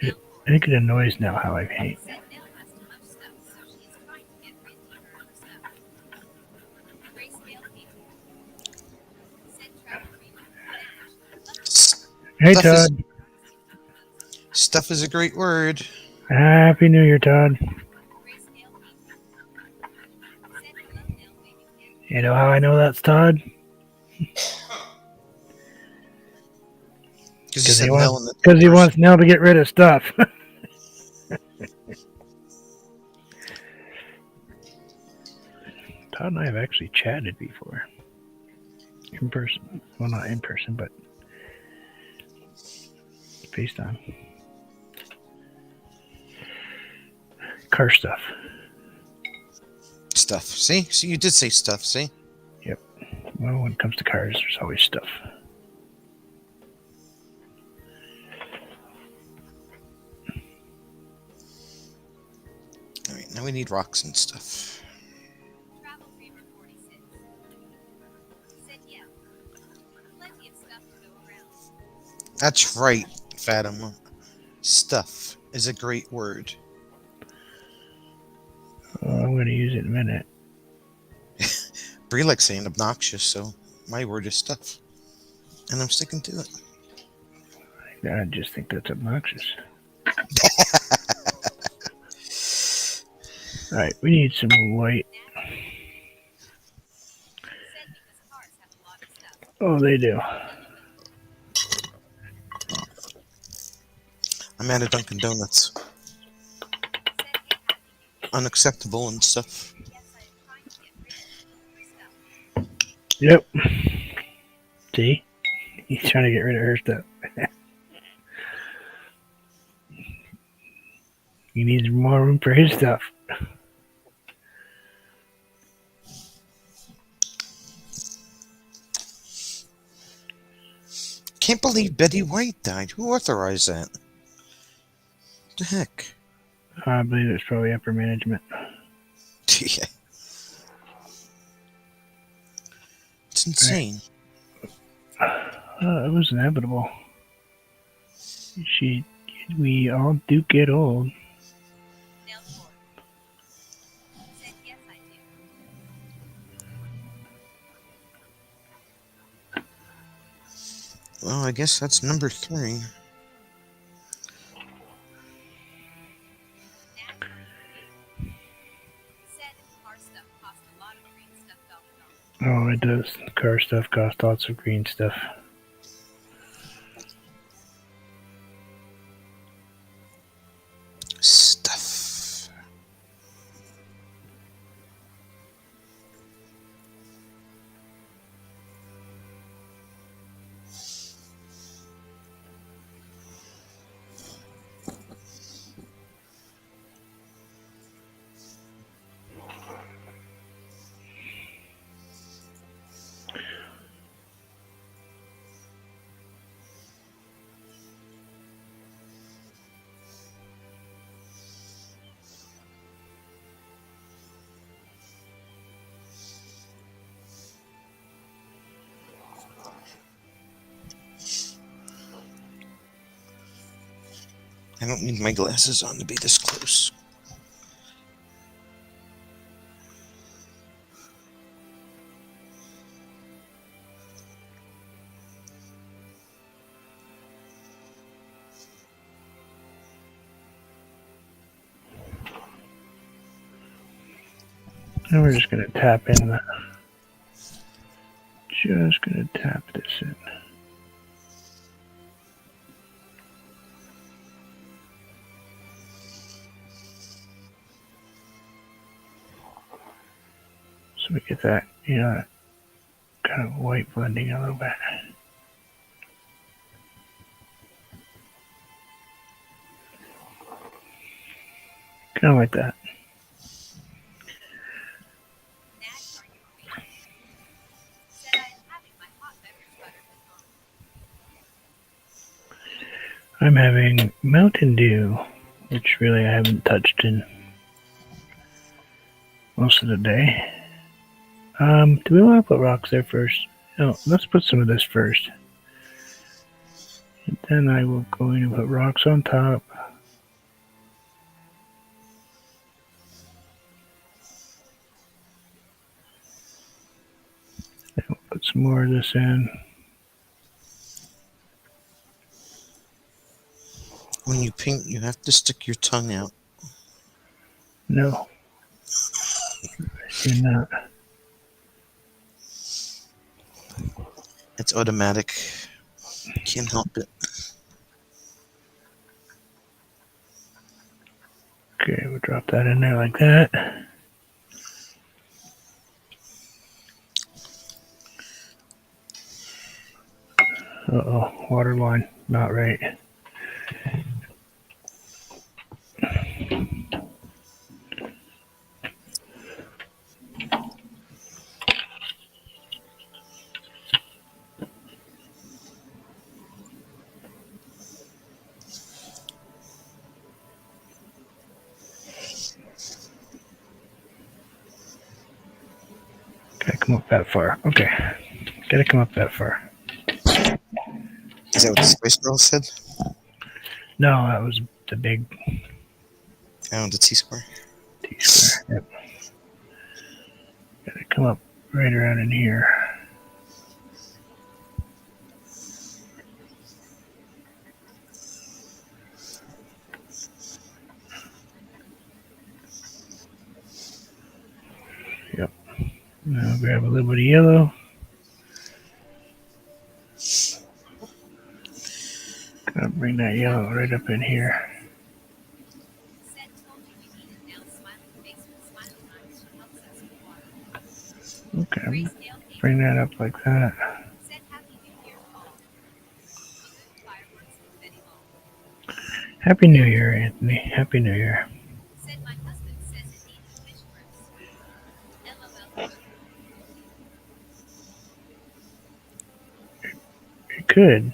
I think it annoys now how I paint. Said Nell has too much stuff, so she is trying to get rid of her stuff. Grayscale painting. Said travel agreement. S- Hey, Stuff is- Todd. Stuff is a great word. Happy New Year, Todd. Grayscale painting. Said hello, Nell, waving hand. You know how I know that's Todd? Because you said Nell in the Because he first- wants Nell to get rid of stuff. Todd and I have actually chatted before. In person. Well, not in person, but FaceTime. Car stuff. Stuff. See? So you did say stuff, see? Well, when it comes to cars, there's always stuff. All right, now we need rocks and stuff. Travel Dreamer 46. Said yeah. Plenty of stuff to go around. That's right, Fatima. Stuff is a great word. Oh, I'm going to use it in a minute. Brie likes saying obnoxious, so my word is stuff. And I'm sticking to it. I just think that's obnoxious. Alright, we need some white. Said because cars have a lot of stuff. Oh, they do. I'm out of Dunkin' Donuts. Said hey, happy Unacceptable and stuff. New Year. Yes, I am trying to get rid of her stuff. Yep. See? He's trying to get rid of her stuff. He needs more room for his stuff. Can't believe Betty White died. Who authorized that? What the heck? I believe it's probably upper management. Yeah. It's insane. It was inevitable. We all do get old. Nell 4. Said yes, I do. Well, I guess that's number 3. Said car stuff cost a lot of green stuff $1. Oh, it does. Car stuff costs lots of green stuff. Stuff. I don't need my glasses on to be this close. And we're just going to tap in the... Just going to tap this in. So we get that, kind of white blending a little bit. Kind of like that. Nags, are you awake? Said I am having my hot beverage buttered with milk. I'm having Mountain Dew, which really I haven't touched in most of the day. Do we want to put rocks there first? No, let's put some of this first. And then I will go in and put rocks on top. And we'll put some more of this in. When you paint, you have to stick your tongue out. No, do not. It's automatic. Can't help it. Okay, we'll drop that in there like that. Uh-oh, water line, not right. Gotta come up that far. Okay, gotta come up that far. Is that what the Spice Girl said? No, that was the big Oh, the T-square. T-square. Yep. Gotta come up right around in here. Yep. Now grab a little bit of yellow. Gotta bring that yellow right up in here. Said told you we need a now smiling face with smiling eyes. She helps us with water. Okay, Grayscale came bring that up like that. said Happy New Year all. Good fireworks with Betty Ball. Happy New Year, Anthony. Happy New Year. Said my husband says it needs fish grips. LOL. It could.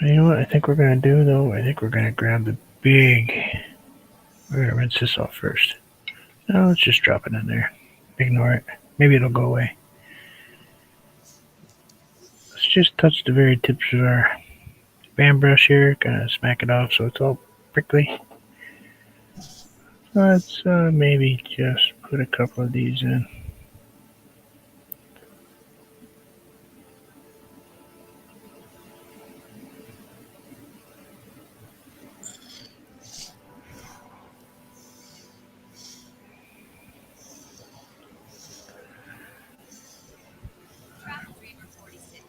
You know what I think we're gonna do though? I think we're gonna grab the big. We're gonna rinse this off first. No, let's just drop it in there. Ignore it. Maybe it'll go away. Let's just touch the very tips of our fan brush here. Kind of smack it off so it's all prickly. Let's maybe just put a couple of these in. Travel Dreamer 46.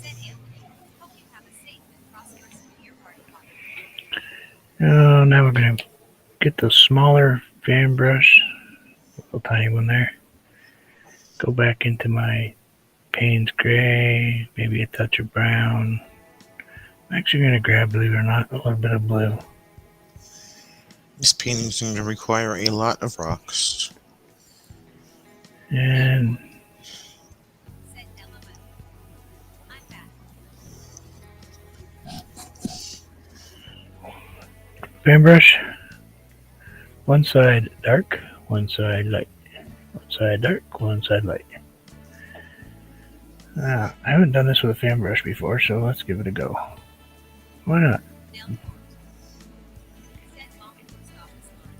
Said Anthony, hope you have a safe and prosperous New Year party party. Now we're gonna get the smaller fan brush, a little tiny one there. Go back into my Payne's gray, maybe a touch of brown. I'm actually gonna grab, believe it or not, a little bit of blue. This painting is going to require a lot of rocks. And Said LOL. I'm back. fan brush. One side dark, one side light. One side dark, one side light. I haven't done this with a fan brush before, so let's give it a go. Why not? Bill. Said Mom post office line.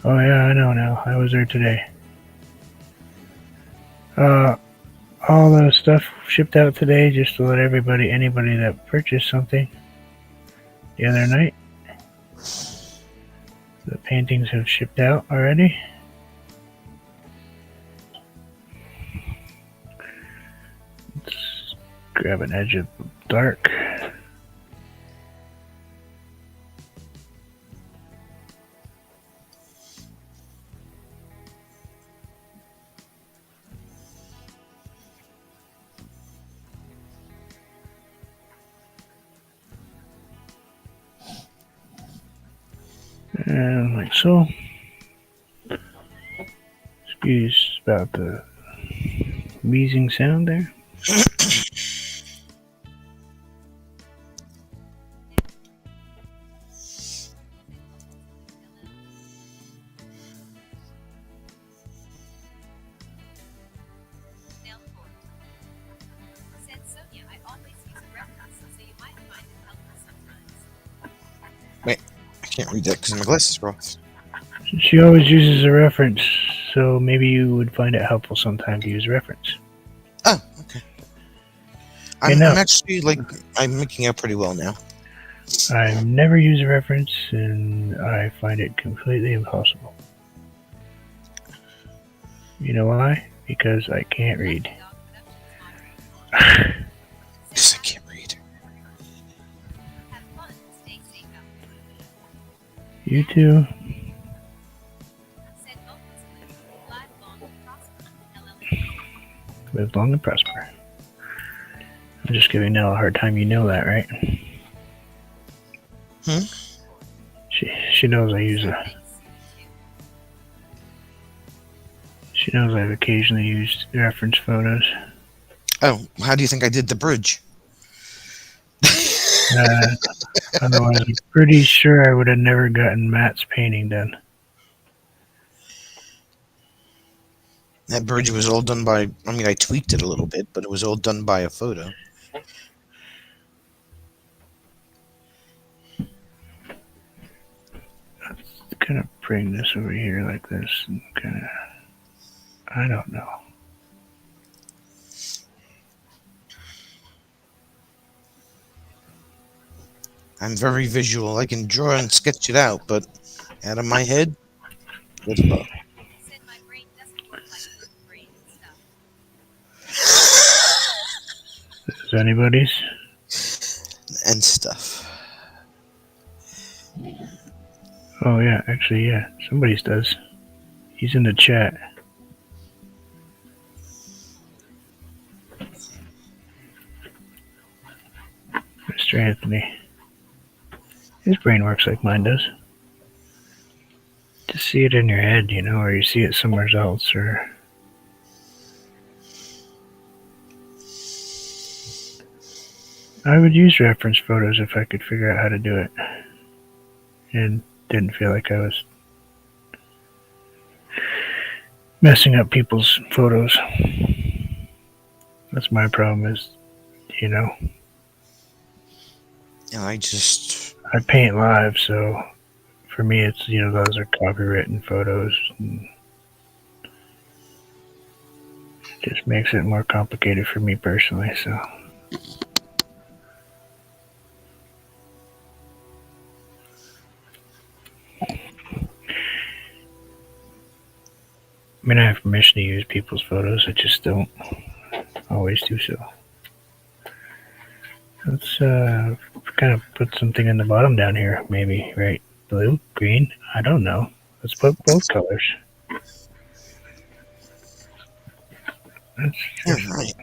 Oh yeah, I know now. I was there today. All the stuff shipped out today just to let anybody that purchased something the other night. The paintings have shipped out already. Let's grab an edge of dark. And like so. Excuse about the wheezing sound there. Nailed for it. Said Sonia, I always use a reference, so you might find it helpful sometimes. I can't read that because my glasses are off. She always uses a reference, so maybe you would find it helpful sometime to use a reference. Oh, okay. I'm actually, I'm making out pretty well now. I never use a reference, and I find it completely impossible. You know why? Because I can't read. Because I can't read. Have fun. Stay safe out there. You too. Said Moses, live long and prosper. LLM. Live long and prosper. I'm just giving Nell a hard time. You know that, right? She knows I use a. She knows I've occasionally used reference photos. Oh, how do you think I did the bridge? Otherwise, I'm pretty sure I would have never gotten Matt's painting done. That bridge was all done by, I mean, I tweaked it a little bit, but it was all done by a photo. Let's kind of bring this over here like this and kind of, I don't know. I'm very visual. I can draw and sketch it out, but out of my head, good luck. Said my brain doesn't work like your brain and stuff. Is anybody's? And stuff. Oh yeah, actually yeah, somebody's does. He's in the chat. Mr. Anthony. His brain works like mine does. Just see it in your head, you know, or you see it somewhere else, or I would use reference photos if I could figure out how to do it and didn't feel like I was messing up people's photos. That's my problem is, you know, Yeah, I paint live, so for me it's, you know, those are copywritten photos and it just makes it more complicated for me personally, so. I mean, I have permission to use people's photos, I just don't always do so. Let's kind of put something in the bottom down here, maybe, right? Blue, green, I don't know. Let's put both colors. All right.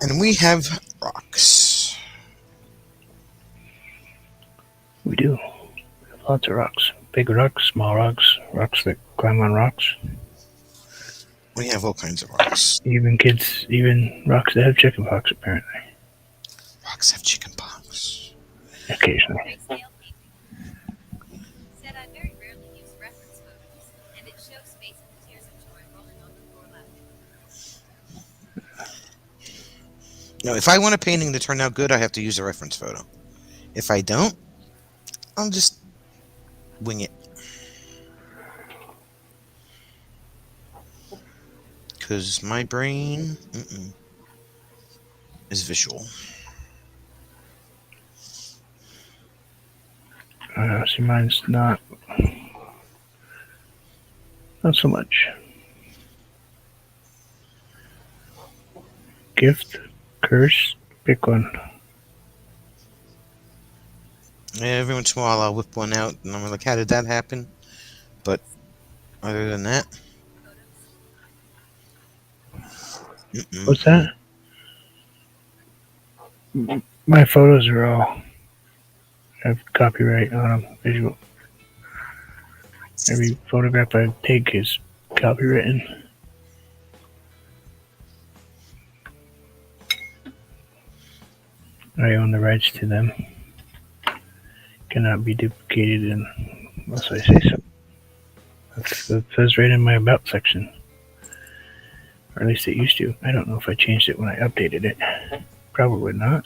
And we have rocks. We do. We have lots of rocks. Big rocks, small rocks, rocks that climb on rocks. We have all kinds of rocks. Even rocks that have chicken pox, apparently. Rocks have chicken pox. Occasionally. Grace Dale painting. Said I very rarely use reference photos, and it shows space and tears of joy rolling on the floor laughing. No, if I want a painting to turn out good, I have to use a reference photo. If I don't, I'll just wing it. Because my brain is visual. See, mine's not so much. Gift, curse, pick one. Every once in a while, I'll whip one out, and I'm like, how did that happen? But other than that... What's that? My photos are all have copyright on them. Visual. Every photograph I take is copywritten. I own the rights to them. Cannot be duplicated unless I say so. That says right in my about section. Or at least it used to. I don't know if I changed it when I updated it. Probably not.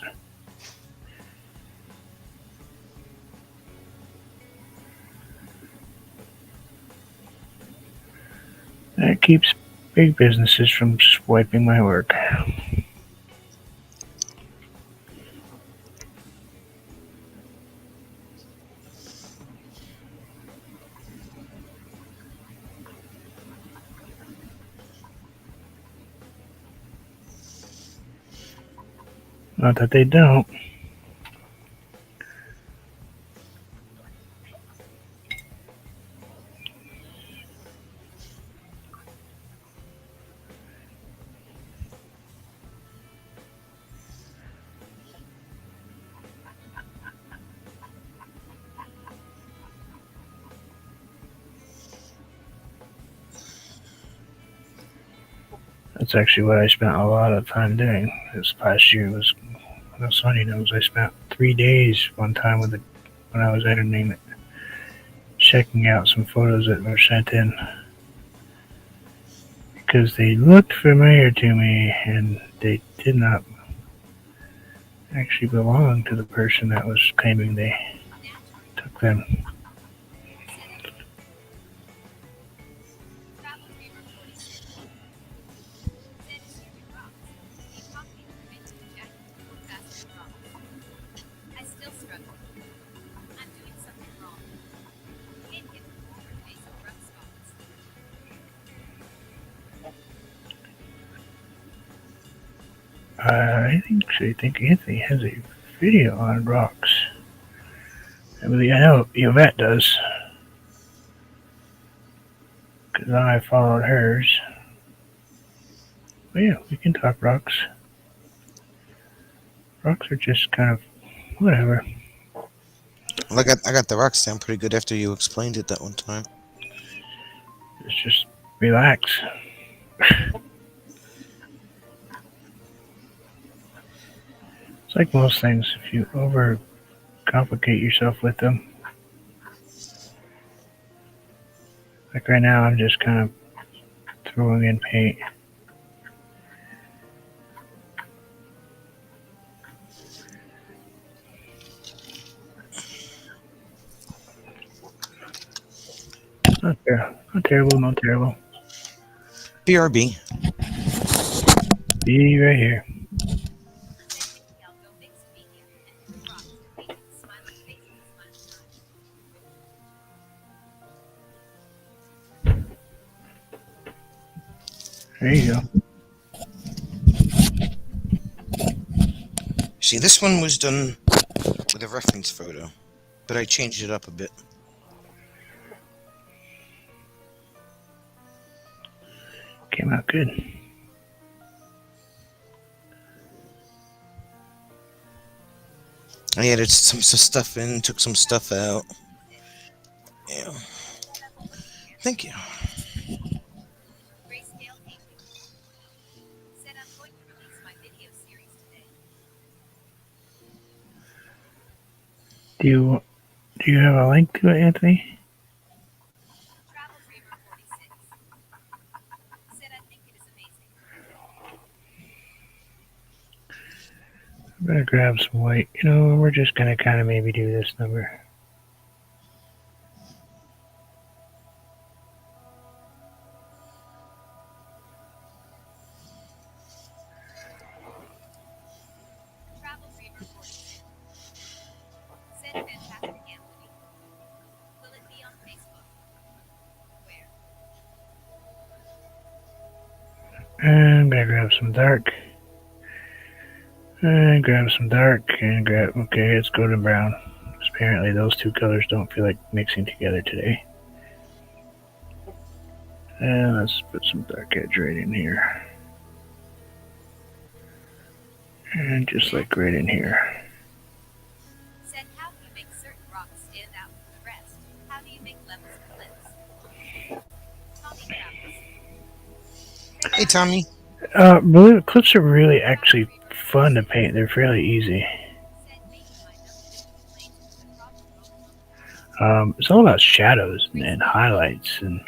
That keeps big businesses from swiping my work. Not that they don't. That's actually what I spent a lot of time doing this past year. Was Sonny knows I spent 3 days one time with it when I was editing it, checking out some photos that were sent in because they looked familiar to me and they did not actually belong to the person that was claiming they took them. I still struggle. I'm doing something wrong. Can't get the forward face of rough spots. I think Anthony has a video on rocks. I know Yvette does. Because I followed hers. But yeah, we can talk rocks. Rocks are just kind of whatever. Well, I got the rocks down pretty good after you explained it that one time. It's just relax. It's like most things. If you overcomplicate yourself with them. Like right now, I'm just kind of throwing in paint. Not terrible, not terrible. BRB. Be right here. I'll go mix media and put rocks and paint with smiling faces last time. There you go. See, this one was done with a reference photo, but I changed it up a bit. Came out good. I added some stuff in, took some stuff out. Yeah. Thank you. Grayscale Amy said I'm going to release my video series today. Do you have a link to it, Anthony? Travel Dreamer 46 said I think it is amazing. I better grab some white. We're just gonna kind of maybe do this number. Travel Dreamer 46 said fantastic, Anthony. Will it be on Facebook? Where? And I'm gonna grab some dark. And grab some dark and grab. Okay, let's go to brown. Apparently, those two colors don't feel like mixing together today. And let's put some dark edge right in here. And just like right in here. Said how do you make rocks stand out from the rest? How do you make levels of cliffs? Tommy travels. Hey, Tommy. Believe it, clips are really actually fun to paint. They're fairly easy. Said maybe my number explains the problem moment. It's all about shadows and highlights, and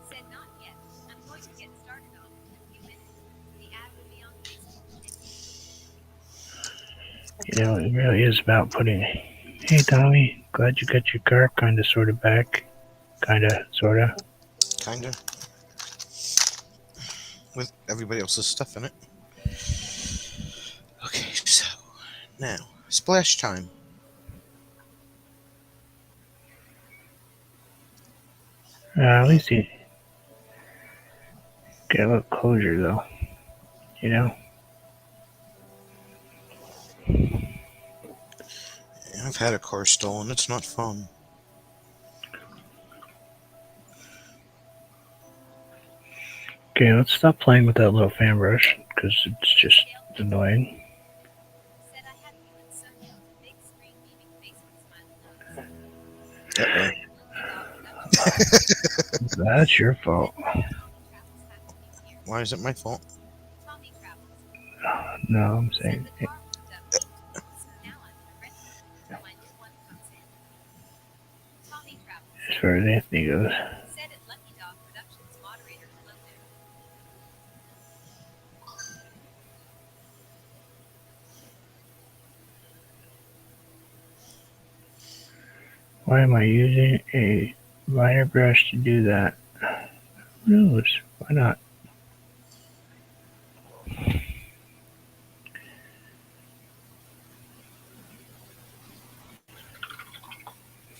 Said not yet. I'm going to get started on it in a few minutes. The ad will be on Facebook next week. you know, it really is about putting. Hey, Tommy, glad you got your car kind of sort of back. Kind of, sort of. Kinda. With everybody else's stuff in it. Okay, so now splash time. At least you get a little closure, though. You know? I've had a car stolen. It's not fun. Okay, let's stop playing with that little fan brush, because it's just annoying. Said I have you and Sonia on the big screen beaming Facebook smiley nose. That's your fault. Why is it my fault? Tommy travels. No, I'm Said saying, the car warmed up so now I'm gonna rent it until my new one comes in. Tommy travels. as far as Anthony goes. Said at Lucky Dog Productions moderator hello there. Why am I using a liner brush to do that? Who knows? Why not?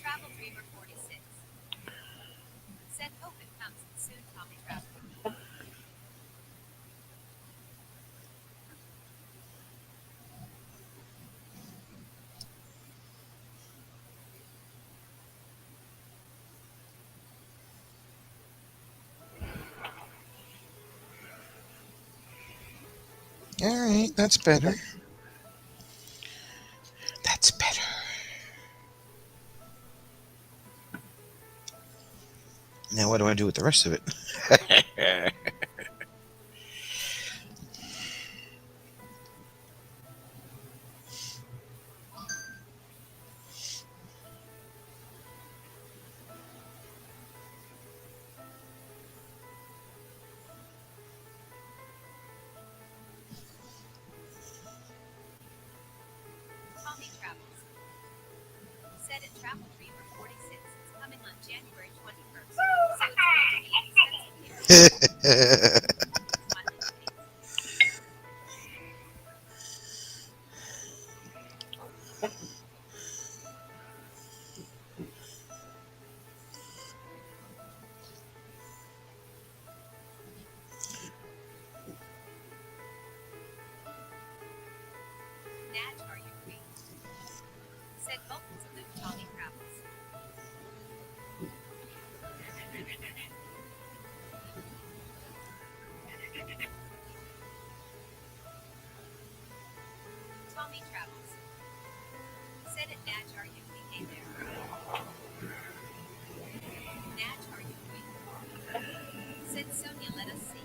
Travel Dreamer 46. Said hope it comes soon, Tommy travels. Alright, that's better. That's better. Now what do I do with the rest of it? Tommy travels. Said at Travel Dreamer 46 it's coming on January 21st. So it's going to be expensive here. Smiley face. Natch, are you free? Said Vulcan salute Tommy travels. Tommy travels. Said at Natch, are you free? Hey there. Natch, are you free? Said Sonia, let us see.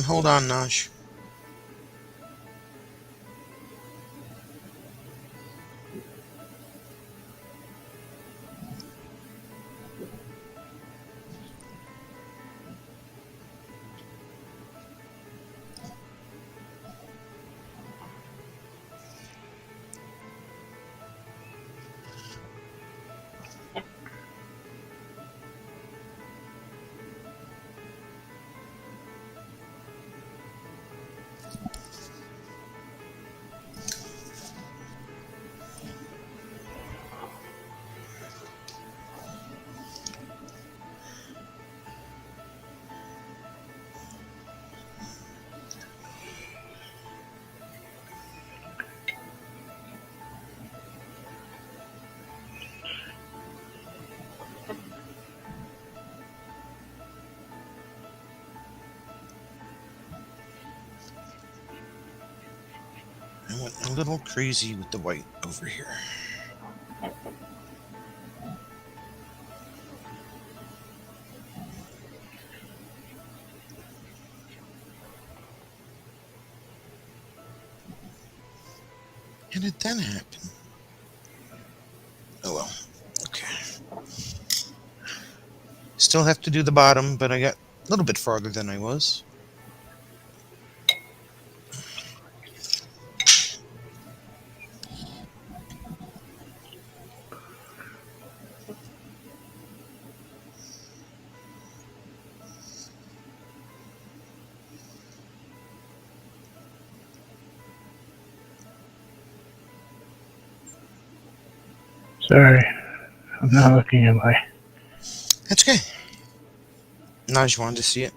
Hold on, Nosh. went a little crazy with the white over here. How did that happen? Oh well. Okay. Still have to do the bottom, but I got a little bit farther than I was. Sorry, I'm not looking at my. That's okay. Now I just wanted to see it.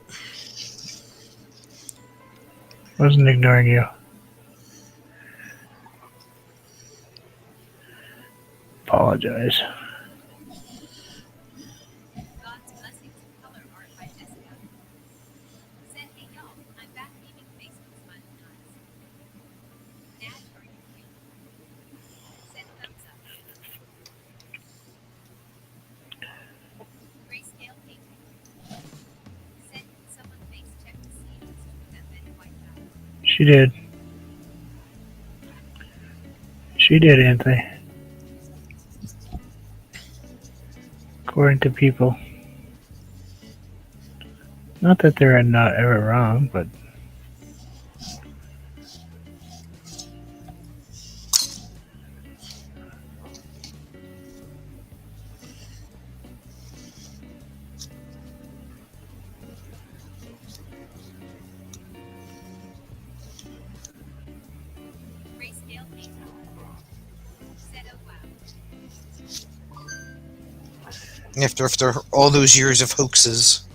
Wasn't ignoring you. Apologize. God's Blessings in Color Art by Jessica. Said, hey y'all, I'm back leaving Facebook smiling eyes. Dad, are you free? Said thumbs up. Grayscale painting. Said, someone face check to see if it's true that men wipe out. She did. She did, Anthony. According to people. Not that they're not ever wrong, but Grayscale painting. Said, oh wow. After all those years of hoaxes.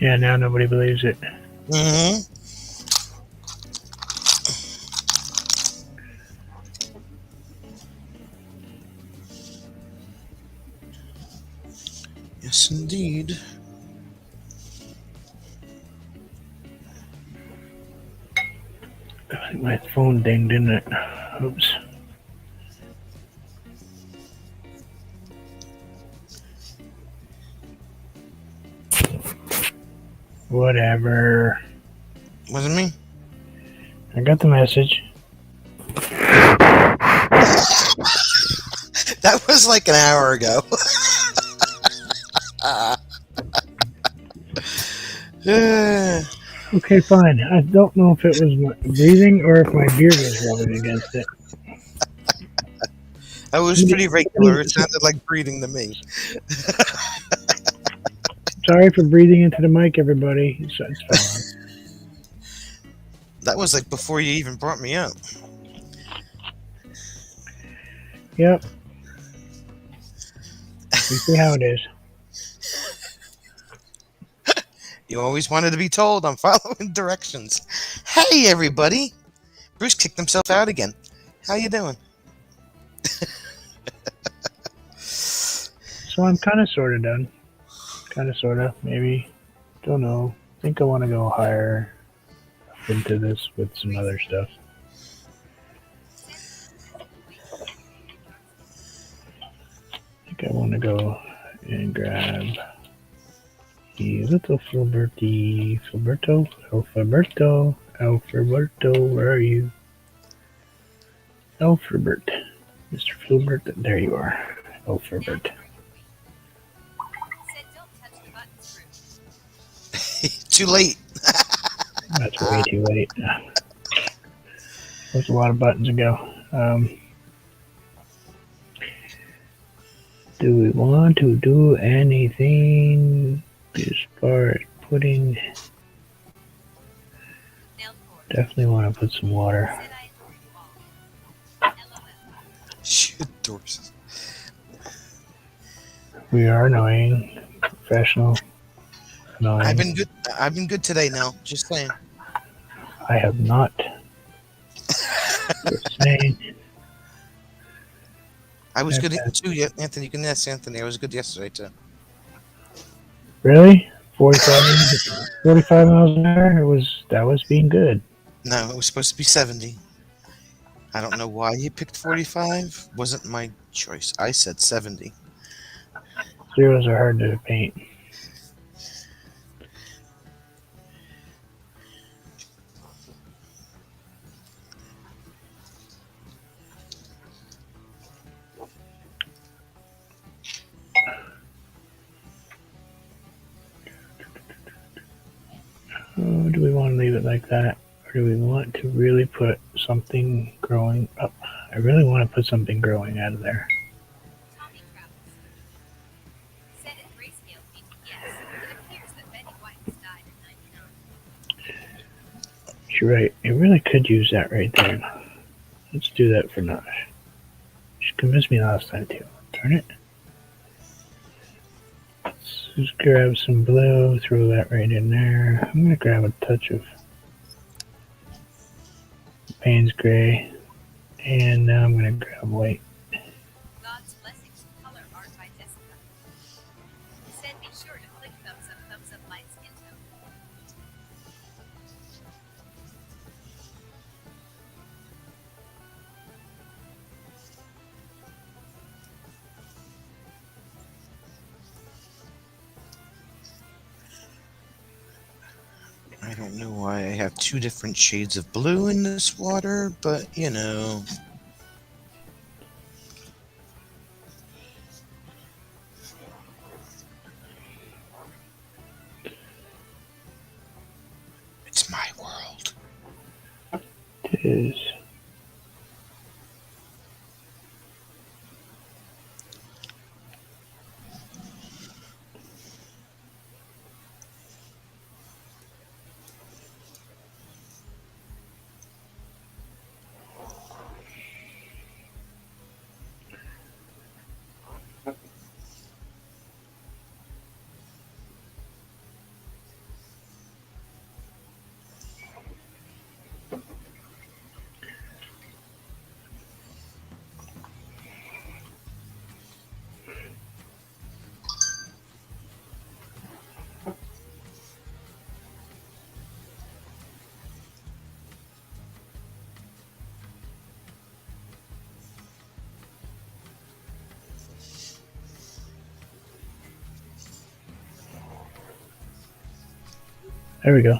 yeah, now nobody believes it. Mm-hmm. Yes, indeed. I think my phone dinged, didn't it? Oops. Whatever. Wasn't me? I got the message. That was like an hour ago. Okay, fine. I don't know if it was my breathing or if my beard was rubbing against it. That was pretty regular. It sounded like breathing to me. Sorry for breathing into the mic, everybody. It's fine. That was like before you even brought me up. Yep. You see how it is. You always wanted to be told I'm following directions. Hey, everybody. Bruce kicked himself out again. How you doing? So I'm kind of sort of done. Kind of sort of. Maybe. Don't know. I think I want to go higher into this with some other stuff. I think I want to go and grab the little Filberto, where are you? Alfrebert, Mr. Filbert, there you are, Alfrebert. Said, don't touch the buttons, Bruce. Too late. That's way too late. There's a lot of buttons ago. Do we want to do anything as far as putting? Nail cord. Definitely want to put some water. Said, I adore you all. LOL. Shoot, doors. We are annoying, professional, annoying. I've been good today now. Just saying. I have not. Just saying. I was good Okay. too. Yeah, Anthony, you can ask Anthony. I was good yesterday too. Really? 45 miles an hour? That was being good. No, it was supposed to be 70. I don't know why he picked 45. Wasn't my choice. I said 70. Zeros are hard to paint. Oh, do we want to leave it like that? Or do we want to really put something growing up? I really want to put something growing out of there. Tommy Travels. Said at grayscale PTS, it appears that Betty White has died at 99. You're right. It really could use that right there. Let's do that for Nosh. She convinced me last time too. Turn it. Let's just grab some blue, throw that right in there. I'm going to grab a touch of Payne's Gray, and now I'm going to grab white. God's Blessings Color Art by Jessica. Said be sure to click thumbs up light skin tone. I don't know why I have two different shades of blue in this water, but you know. It's my world. It is. There we go.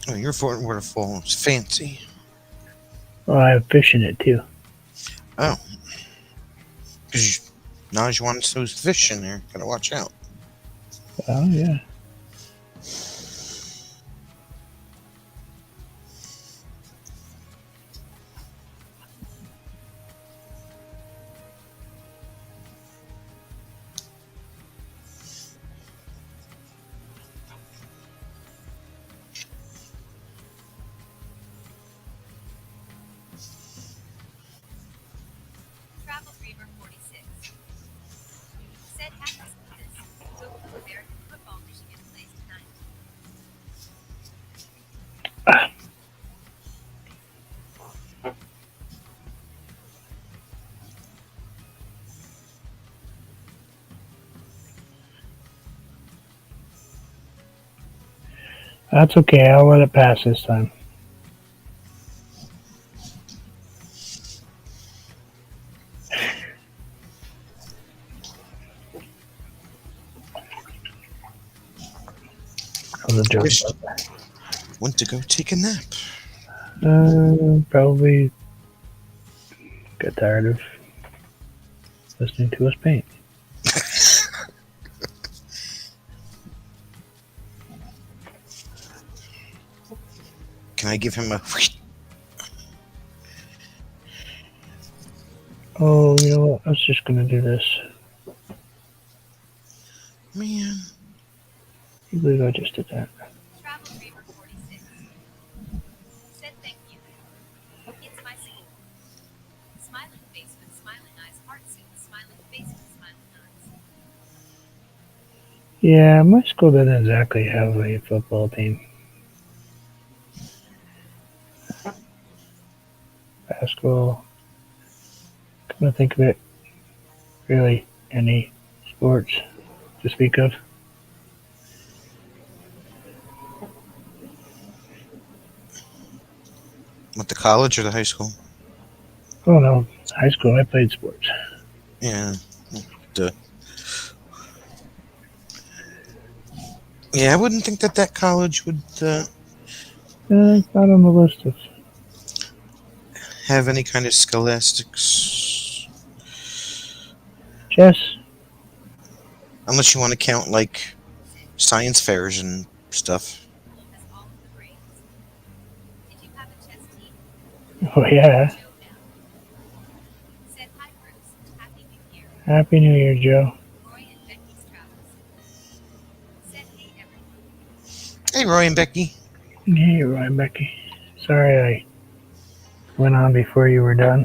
Oh, your waterfall is fancy. Oh, I have fish in it too. Oh. Because now you want those fish in there. Gotta watch out. Oh, yeah. Travel Dreamer 46. Said happy this. Go to American football Michigan plays tonight. That's okay. I'll let it pass this time. I was a joke. Fish went to go take a nap. Probably got tired of listening to us paint. Can I give him a... Oh, you know what? I was just gonna do this. Man. I believe I just did that. Travel Dreamer 46. Said thank you. It's my school. Smiling face with smiling eyes, heart suit, smiling face with smiling eyes. Yeah, my school doesn't exactly have a football team. waterfall. Come to think of it, really any sports to speak of. What, the college or the high school? Oh no, high school I played sports. Yeah. Duh. Yeah, I wouldn't think that college would It's not on the list of. have any kind of scholastics. Chess? Unless you want to count, like, science fairs and stuff. Has all of the brains. Did you have a chess team? Oh yeah. Joe now. Said hi, Bruce. Happy New Year. Happy New Year, Joe. Roy and Becky's travels. Said hey, everyone. Hey, Roy and Becky. Hey, Ryan, Becky. Sorry I went on before you were done.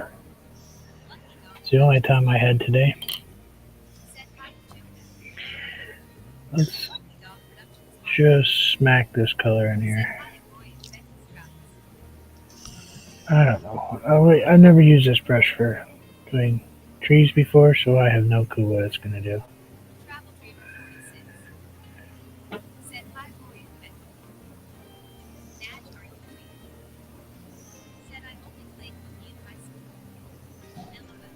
Lucky dog. It's the only time I had today. Said hi to Joe now. Let's Lucky dog productions. just smack this color in Said here. hi, Roy and Becky's travels. I don't know. I've never used this brush for doing trees before, so I have no clue what it's going to do. Travel Dreamer 46. Said hi, Roy and Becky. Dad, are you free? Said I only played hooky in high school. LOL.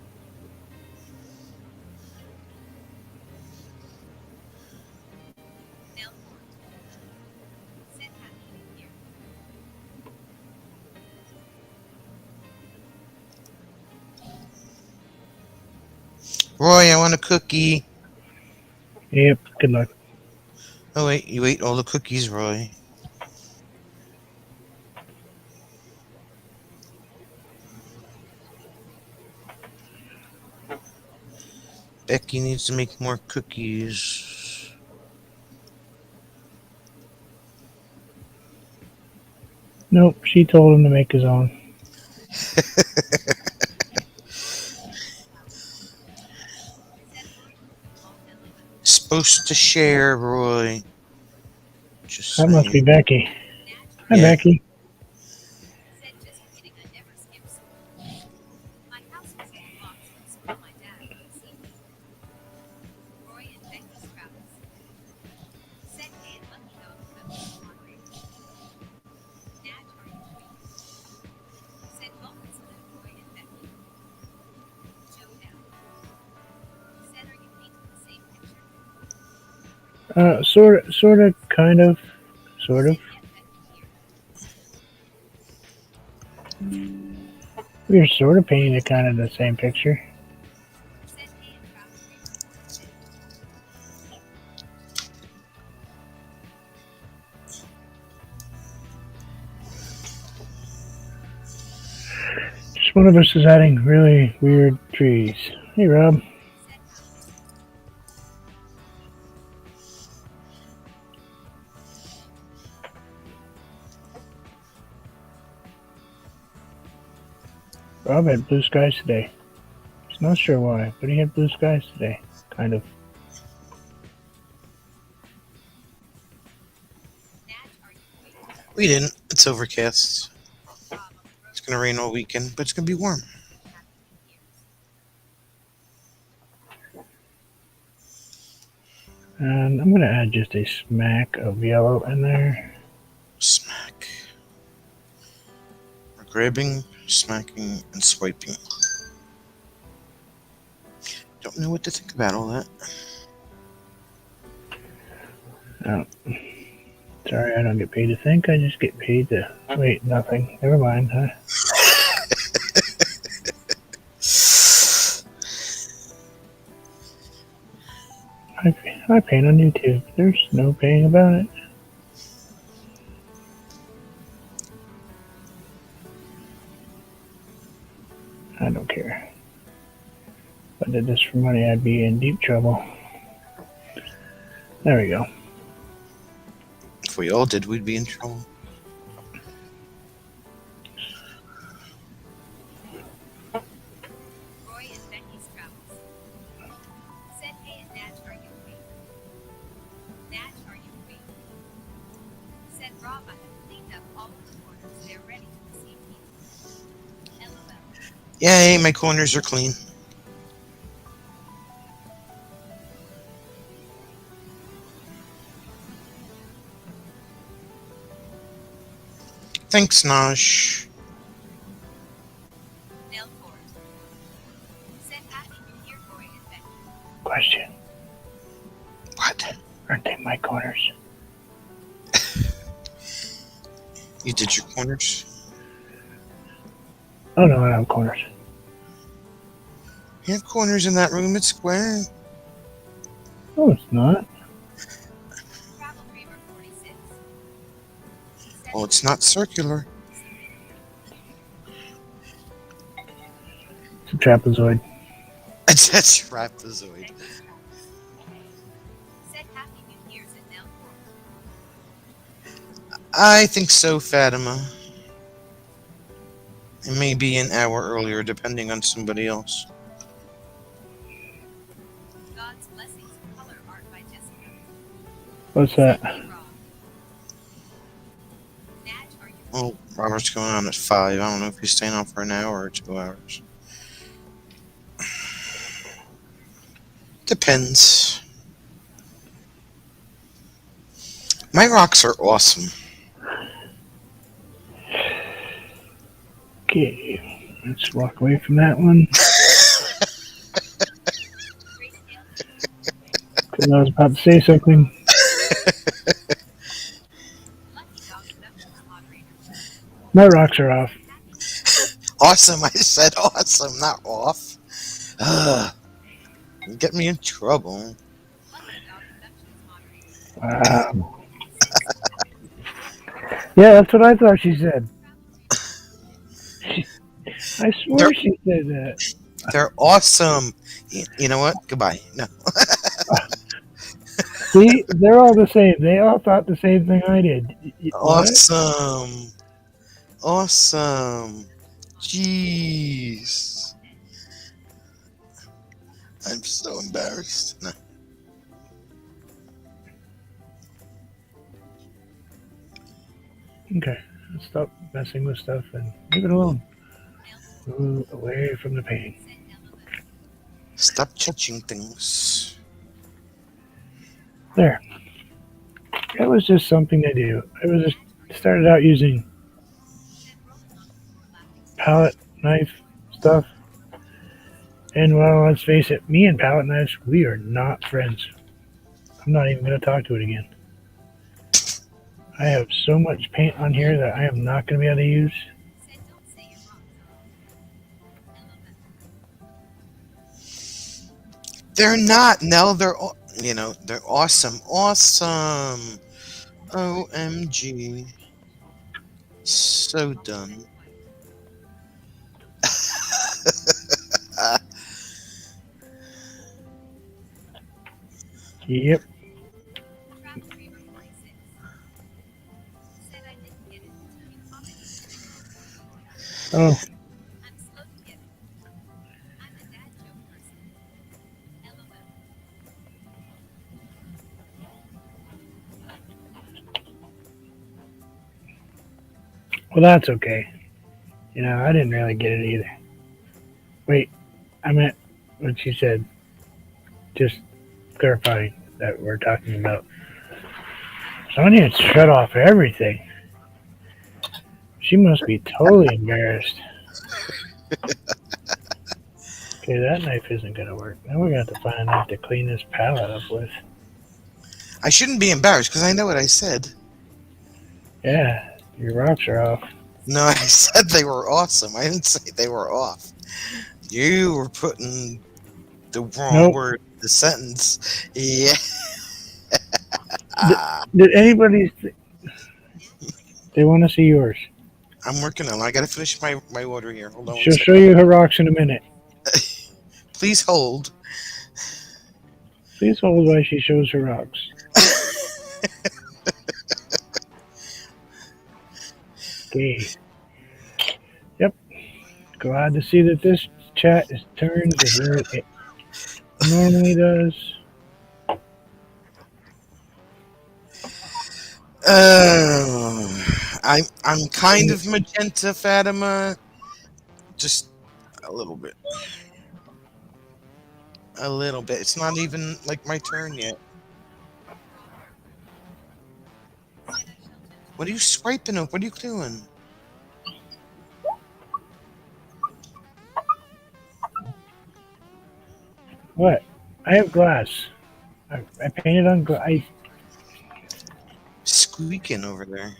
Nelport. Said happy New Year. Roy, I want a cookie. Yep, good luck. Oh, wait, you ate all the cookies, Roy. Becky needs to make more cookies. Nope, she told him to make his own. Said Roy all LOL. Supposed to share, Roy. Just That must be saying. Becky. Dad, Hi, Yeah. Becky. said just kidding, I never skip school. My house was in the box from school my dad would see me. Roy and Becky's travels. Said hey and Lucky Dog productions moderator. Dad, are you free? Said moments with Roy and Becky. Joe now. Said are you painting the same picture? Sort of, kind of, sort of. Said get Becky here. We were sort of painting it kind of the same picture. Said hey and Travel Dreamer 46. Just one of us is adding really weird trees. Hey, Rob. Said how Rob had blue skies today. He's not sure why, but he had blue skies today. Kind of. Dad, are you free? We didn't. It's overcast. Rob on the It's going to rain all weekend, but it's going to be warm. Happy New Year's. And I'm going to add just a smack of yellow in there. Smack. We're grabbing, smacking, and swiping. Don't know what to think about all that. Oh. Sorry, I don't get paid to think. I just get paid to... Wait, nothing. Never mind, huh? I paint on YouTube. There's no paying about it. I don't care. If I did this for money, I'd be in deep trouble. There we go. If we all did, we'd be in trouble. Roy and Becky's travels. Said hey and Natch, are you free? Natch, are you free? Said Rob, I have cleaned up all of the corners. They're ready to receive people. LOL. Yay, my corners are clean. Thanks, Nosh. Nail Ford. Said happy new year, Corey and Becky. Question. What? Aren't they my corners? You did your corners? Oh no, I don't have corners. You have corners in that room. It's square. No, it's not. Travel Dreamer 46. Well, it's not circular. It's a trapezoid. It's a trapezoid. Said happy new year's at Nail Ford. I think so, Fatima. It may be an hour earlier, depending on somebody else. God's blessings and color art by Jessica. What's that? Said Hey Rob. Natch, are you Well, Robert's going on at 5. I don't know if he's staying on for an hour or 2 hours. Depends. My rocks are awesome. Okay, let's walk away from that one. Grayscale? Because I was about to say something. Lucky Dog Productions moderator. My rocks are off. Awesome, I said awesome, not off. Ugh. You get me in trouble. Lucky Dog Productions moderator. Wow. Yeah, that's what I thought she said. I swear she said that. They're awesome. You know what? Goodbye. No. See, they're all the same. They all thought the same thing I did. What? Awesome. Awesome. Jeez. I'm so embarrassed. No. Okay, let's stop messing with stuff and leave it alone. Move away from the painting. Said LOL. Stop touching things. There. It was just something to do. I was just started out using Said rolling on the floor laughing. palette knife stuff. And well, let's face it, me and palette knives, we are not friends. I'm not even going to talk to it again. I have so much paint on here that I am not going to be able to use. Said don't say you're wrong. LOL. They're not. No, they're they're awesome. Awesome. OMG. So done. Yep. Travel Dreamer 46. Said I didn't get it until you commented. Oh, I'm slow to get it. I'm a dad joke person. LOL. well, that's okay. You know, I didn't really get it either. Wait, I meant what she said. Just clarifying that we're talking about. Sonia shut off everything. She must be totally embarrassed. Okay, that knife isn't going to work. Now we're going to have to find a knife to clean this palette up with. I shouldn't be embarrassed because I know what I said. Yeah, your rocks are off. No, I said they were awesome. I didn't say they were off. You were putting the wrong Nope. word in the sentence. Yeah. Did anybody... They want to see yours. I'm working on it. I gotta finish my order here. Hold on. one She'll second. show you her rocks in a minute. Please hold. Please hold while she shows her rocks. Okay. Yep. Glad to see that this chat is turned to where it normally does. I'm kind of magenta, Fatima. Just A little bit. A little bit. It's not even like my turn yet. What are you swiping up? What are you doing? What? I have glass. I painted on glass. Squeaking over there.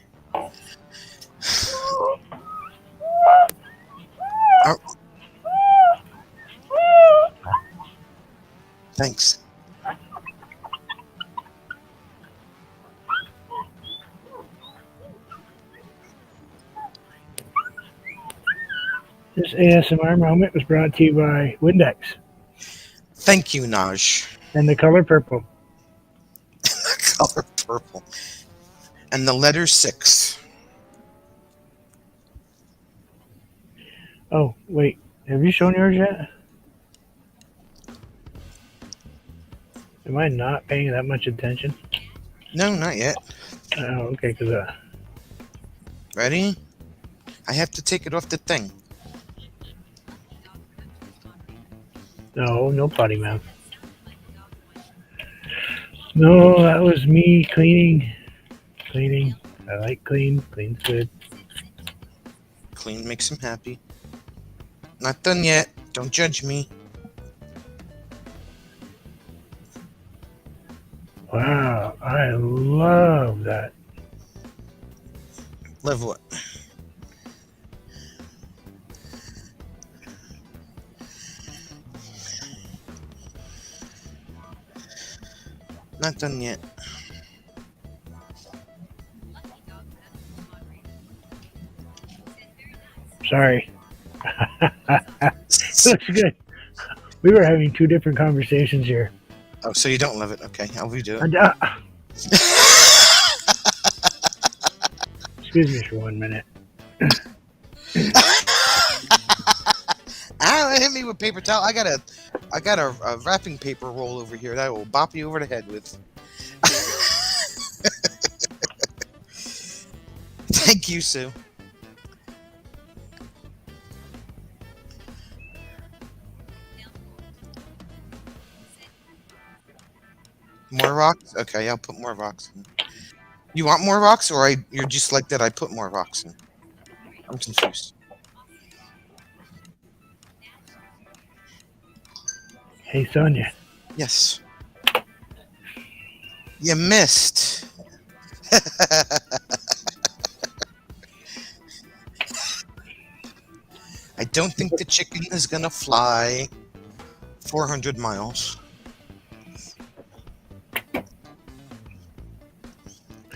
Oh. Thanks. This ASMR moment was brought to you by Windex Thank you, Naj. and the color purple. The color purple. And the letter 6. Oh, wait. Have you shown yours yet? Am I not paying that much attention? No, not yet. Oh, okay, because Ready? I have to take it off the thing. no potty mouth. No, that was me cleaning. Cleaning. I like clean. Clean's good. Clean makes him happy. Not done yet. Don't judge me. Wow, I love that. Love what? Not done yet. Sorry. Looks good. We were having two different conversations here. Oh, so you don't love it? Okay, I'll redo it. And, excuse me for 1 minute. Ow, it hit me with paper towel. I got a wrapping paper roll over here that I will bop you over the head with. Thank you, Sue. More rocks? Okay, I'll put more rocks in. You want more rocks, or you're just like that I put more rocks in? I'm confused. Hey, Sonia. Yes. You missed. I don't think the chicken is gonna fly 400 miles.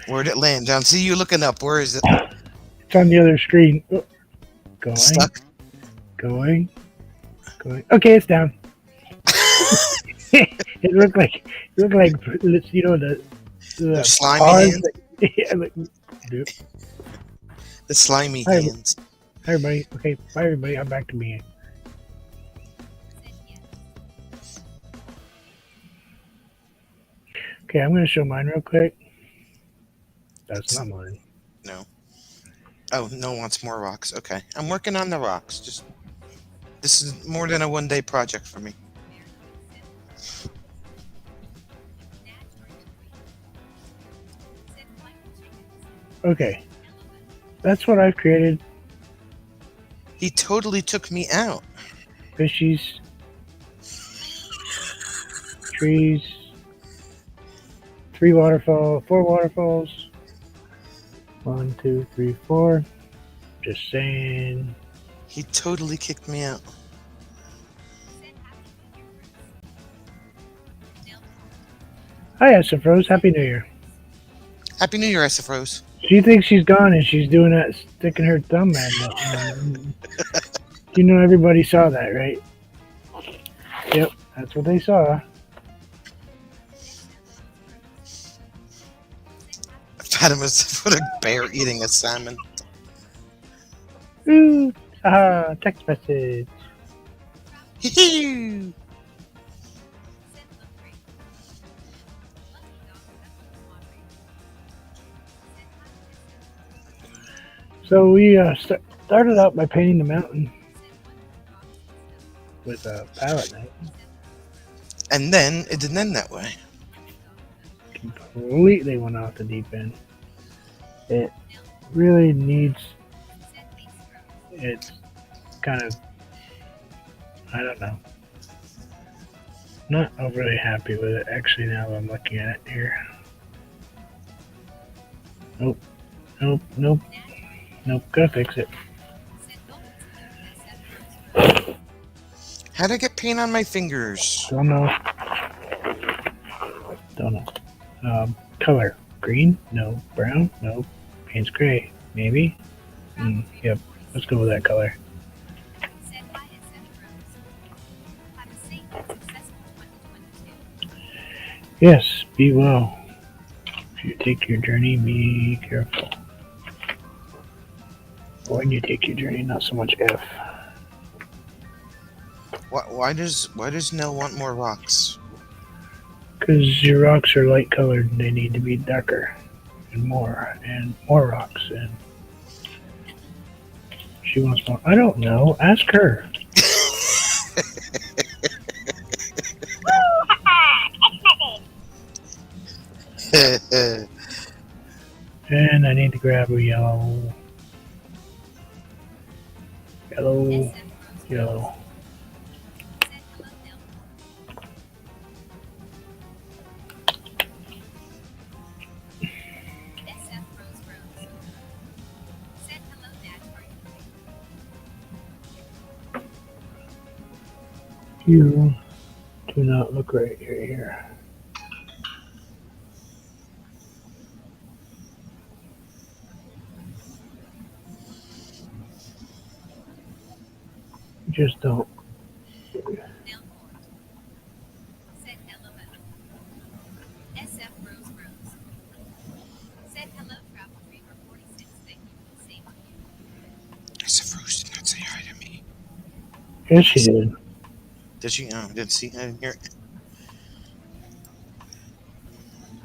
Where'd it land, John? See you looking up. Where is it? It's on the other screen. Oh, going. Stuck. Going. Okay, it's down. it looked like you know the slimy paws hands. that- yeah, like, dude. The slimy Hi. hands. Hi, everybody. Okay, bye, everybody. I'm back to me. Okay, I'm going to show mine real quick. That's not mine. No. Oh, no one wants more rocks. Okay. I'm working on the rocks. Just this is more than a one-day project for me. Okay. That's what I've created. He totally took me out. Fishies. Trees. 4 waterfalls. 1, 2, 3, 4. Just saying. He totally kicked me out. Hi, Esafrose. Happy New Year. Happy New Year, Esafrose. She thinks she's gone and she's doing that, sticking her thumb at it. You know, everybody saw that, right? Yep, that's what they saw. Fatima's put a bear eating a salmon. Ooh, text message. Hee-hee. So we started out by painting the mountain. with a palette knife. And then it didn't end that way. Completely went off the deep end. It really needs. It's kind of. I don't know. Not overly happy with it. Actually, now that I'm looking at it here. Nope. Nope. Nope. Nope. Gotta fix it. How'd I get paint on my fingers? Don't know. Don't know. Color. Green? No. Brown? No. Paint's gray. Maybe? Yep. Let's go with that color. Yes. Be well. If you take your journey, be careful. When you take your journey, not so much if. Why does Nell want more rocks? Because your rocks are light colored and they need to be darker and more rocks, and she wants more. I don't know. Ask her. And I need to grab a yellow. Yellow. You do not look right here. You just don't. SF Rose did not say hi to me. Yes, she did. Did she? Oh, I didn't see. I didn't hear it.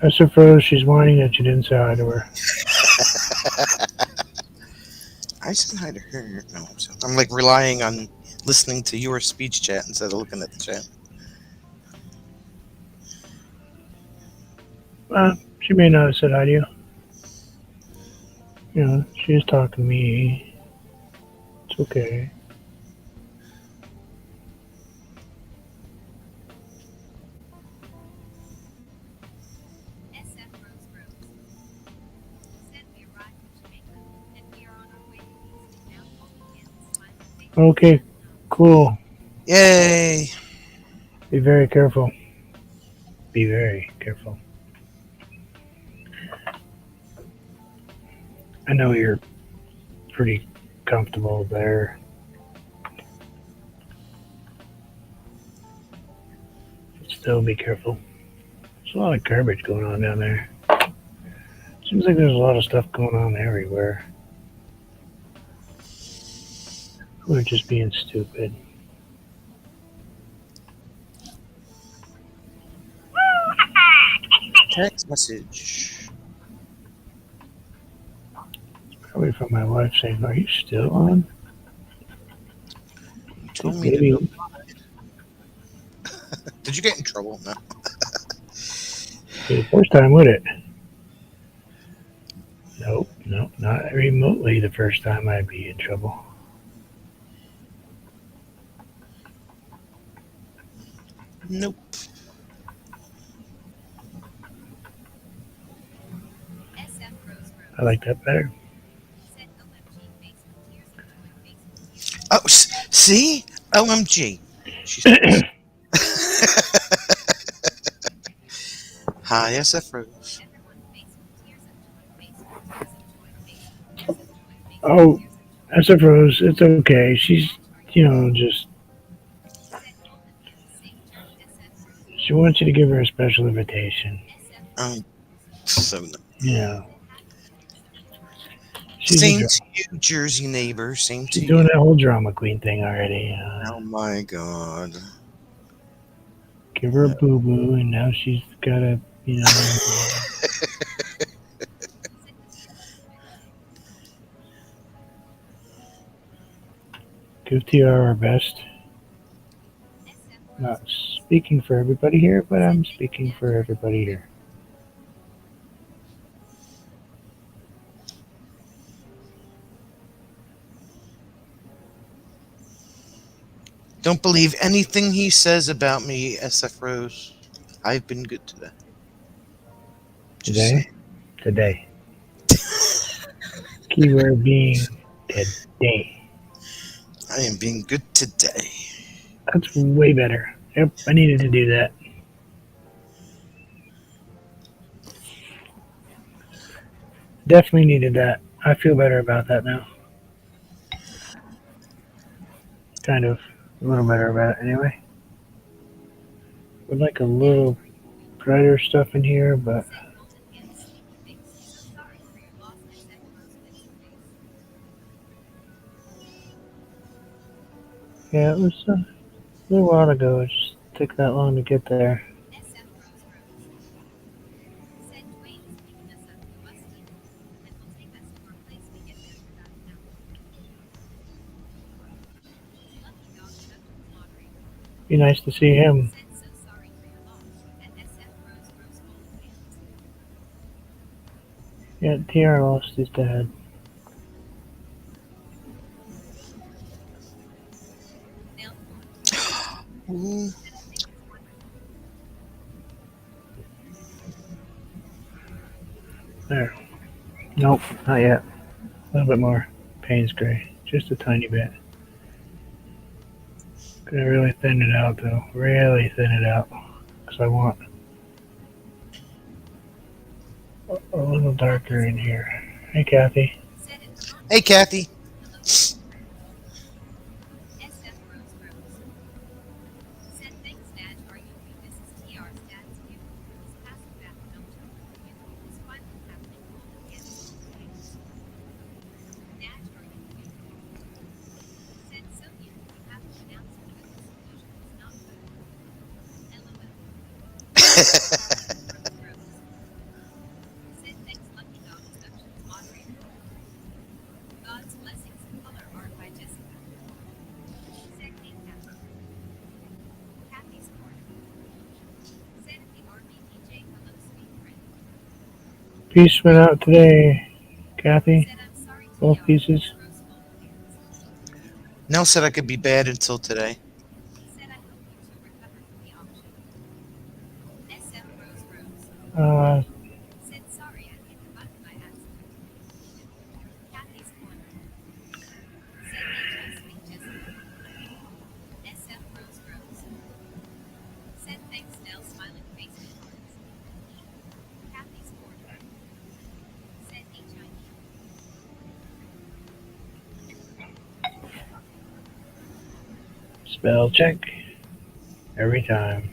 That's her froze. She's whining that you didn't say hi to her. I said hi to her. No, I'm like relying on listening to your speech chat instead of looking at the chat. She may not have said hi to you. You know, she is talking to me. It's okay. Okay, cool. Yay! Be very careful. Be very careful. I know you're pretty comfortable there. But still be careful. There's a lot of garbage going on down there. Seems like there's a lot of stuff going on everywhere. We're just being stupid. Text message. Probably from my wife saying, "Are you still on?" You told me Maybe. to. Did you get in trouble? No. For the first time, would it? Nope, not remotely the first time I'd be in trouble. Nope. I like that better. Oh, see? OMG. She's Hi, SF Rose. Oh, SF Rose, it's okay. She's, just. She wants you to give her a special invitation. So nice. Yeah. Same to you, Jersey neighbor. Same to She's you. doing that whole drama queen thing already. Oh my god. Give her a boo boo, and now she's got to, give Tiara our best. not speaking for everybody here, but I'm speaking for everybody here. Don't believe anything he says about me, SF Rose. I've been good today. Just Today? Today. Keyword being today. I am being good today. That's way better. Yep, I needed to do that. Definitely needed that. I feel better about that now. Kind of. A little better about it anyway. Would like a little brighter stuff in here, but yeah, it was a little while ago. It just took that long to get there. Be nice to see him. Yeah, TR lost his dad. Ooh. There. Nope, not yet. A little bit more. Payne's gray. Just a tiny bit. Gonna really thin it out though. Really thin it out. Because I want a little darker in here. Hey, Kathy. Hey, Kathy. Piece went out today, Kathy. Both pieces. Nell said I could be bad until today. Uh, spell check. Every time.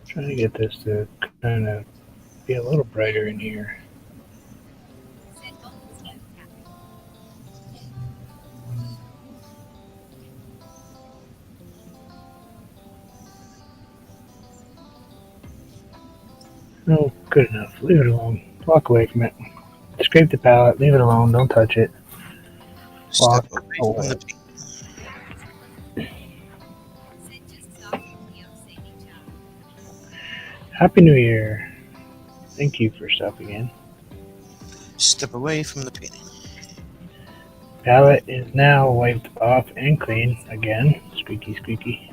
Trying to get this to kind of be a little brighter in here. No, good enough. Leave it alone. Walk away from it. Scrape the palette. Leave it alone. Don't touch it. Walk Step away from away. the Happy New Year. Thank you for stopping in. Step away from the painting. Palette is now wiped off and clean again. Squeaky, squeaky.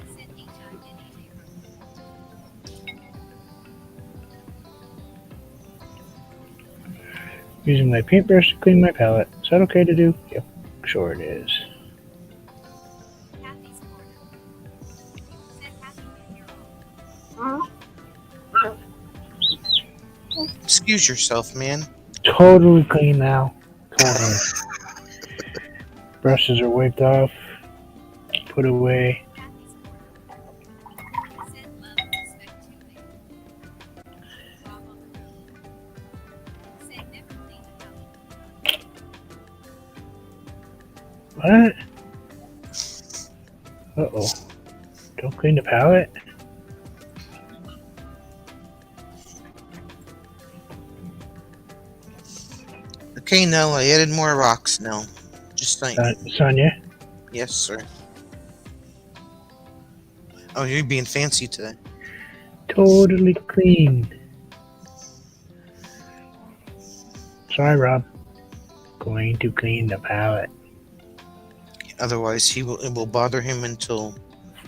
Using my paintbrush to clean my palette. Is that okay to do? Yep, sure it is. Excuse yourself, man. Totally clean now. Totally. Brushes are wiped off. Put away. What? Uh-oh. Don't clean the palette? Okay, no, I added more rocks now. Just saying. Sonia? Yes, sir. Oh, you're being fancy today. Totally clean. Sorry, Rob. Going to clean the palette. Otherwise, it will bother him until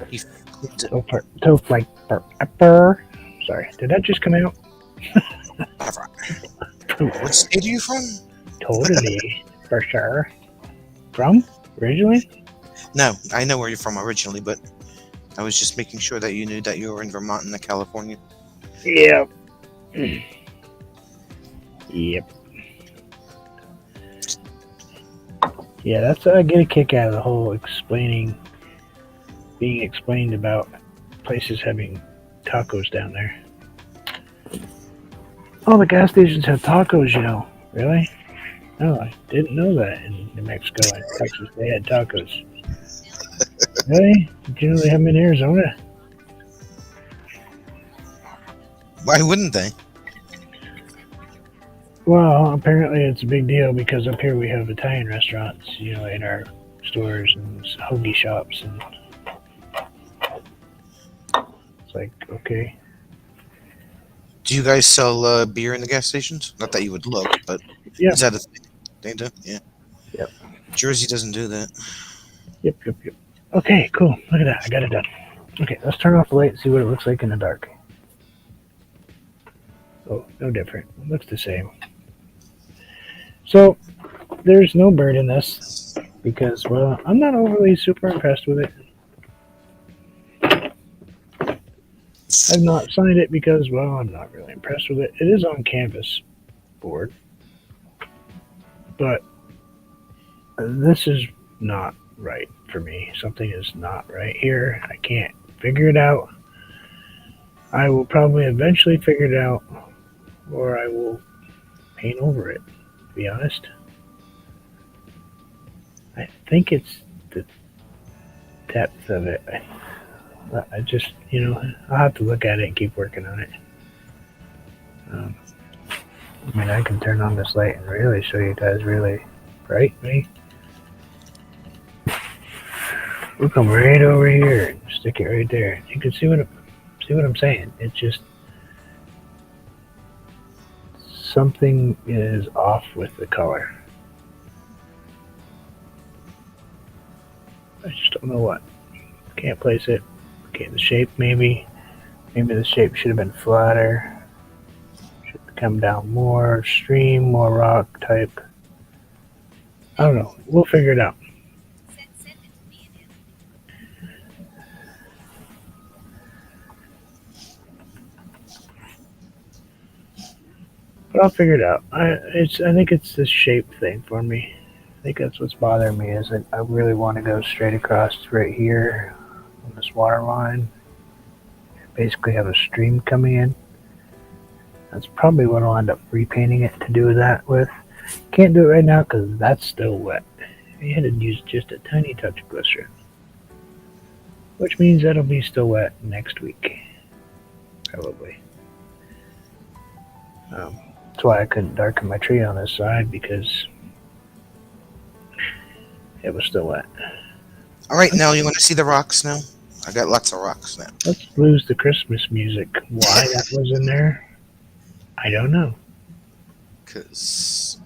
he cleans it. Like forever. Sorry, did that just come out? What state are you from? Totally, for sure. From? Originally? No, I know where you're from originally, but I was just making sure that you knew that you were in Vermont and not California. Yep. Yep. Yeah, that's I get a kick out of the whole being explained about places having tacos down there. Oh, the gas stations have tacos, you know. Really? No, I didn't know that in New Mexico and Texas they had tacos. Really? Did you know they have them in Arizona? Why wouldn't they? Well, apparently it's a big deal because up here we have Italian restaurants, you know, in our stores and hoagie shops, and it's like, okay. Do you guys sell beer in the gas stations? Not that you would look, but Yeah. is that a thing? They do? Yeah. Yep. Jersey doesn't do that. Yep. Okay, cool. Look at that. I got it done. Okay, let's turn off the light and see what it looks like in the dark. Oh, no different. It looks the same. So, there's no bird in this because, well, I'm not overly super impressed with it. I've not signed it because, well, I'm not really impressed with it. It is on canvas board, but this is not right for me. Something is not right here. I can't figure it out. I will probably eventually figure it out, or I will paint over it, to be honest. I think it's the depth of it. I just, you know, I'll have to look at it and keep working on it. I mean, I can turn on this light and really show you guys really bright me. We'll come right over here and stick it right there. You can see what I'm saying. It's just something is off with the color. I just don't know what. Can't place it. Okay, the shape maybe. Maybe the shape should have been flatter. Should come down more stream, more rock type. I don't know. We'll figure it out. Send it to me and But I'll figure it out. I think it's this shape thing for me. I think that's what's bothering me is that I really want to go straight across right here on this water line. Basically have a stream coming in. That's probably what I'll end up repainting it to do that with. Can't do it right now because that's still wet. I had to use just a tiny touch of glycerin. Which means that'll be still wet next week. Probably. That's why I couldn't darken my tree on this side because it was still wet. All right, now you want to see the rocks now? I got lots of rocks now. Let's lose the Christmas music. Why that was in there, I don't know. Because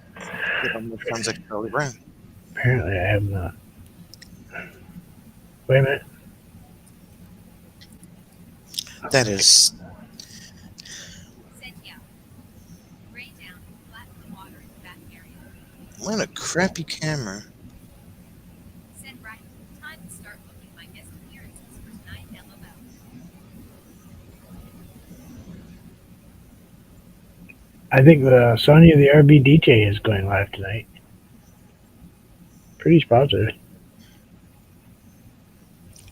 it almost sounds like Charlie Brown. Apparently I have not. Wait a minute. That is... send yeah. Gray down, flatten the water in the back area. What a crappy camera. Send right. Time to start booking my guest appearances for tonight. LOL. I think the Sonya the RB DJ is going live tonight. Pretty positive.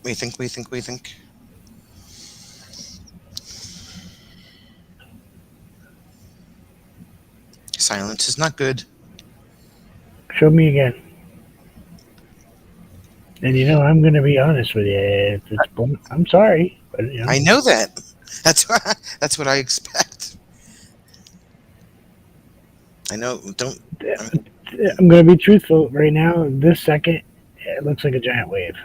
We think. Silence is not good. Show me again. And you know, I'm going to be honest with you. If it's I'm sorry, but you know, I know that. That's what I expect. I know. Don't. I'm going to be truthful right now. This second, it looks like a giant wave.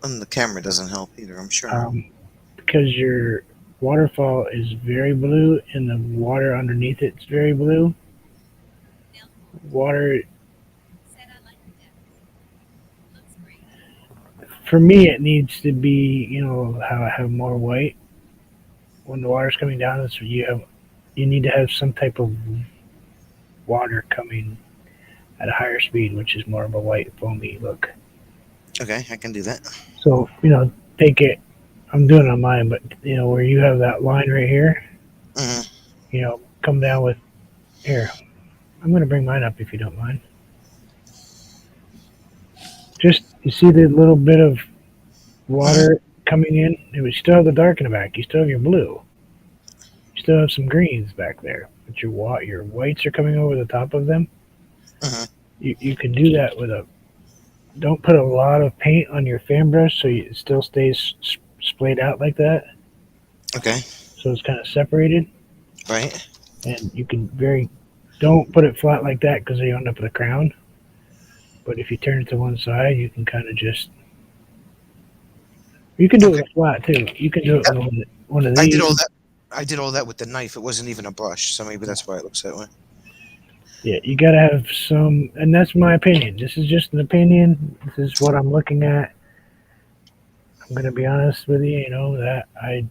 And the camera doesn't help either, I'm sure. Because your waterfall is very blue and the water underneath it's very blue. Water, Said I like the depth. Looks great. for me, it needs to be, how I have more white. When the water's coming down, you need to have some type of water coming at a higher speed, which is more of a white foamy look. Okay, I can do that. So, take it, I'm doing it on mine, but, where you have that line right here, Mm-hmm. come down with, here, I'm going to bring mine up if you don't mind. Just, you see the little bit of water coming in? You still have the dark in the back. You still have your blue. You still have some greens back there. But your whites are coming over the top of them. Mm-hmm. You can do that with don't put a lot of paint on your fan brush so it still stays splayed out like that. Okay. So it's kind of separated. Right. And you can don't put it flat like that because you end up with a crown. But if you turn it to one side, you can kind of you can do it flat too. You can do it with one of these. I did all that with the knife. It wasn't even a brush, so maybe that's why it looks that way. Yeah, you gotta have some, and that's my opinion. This is just an opinion. This is what I'm looking at. I'm gonna be honest with you. That I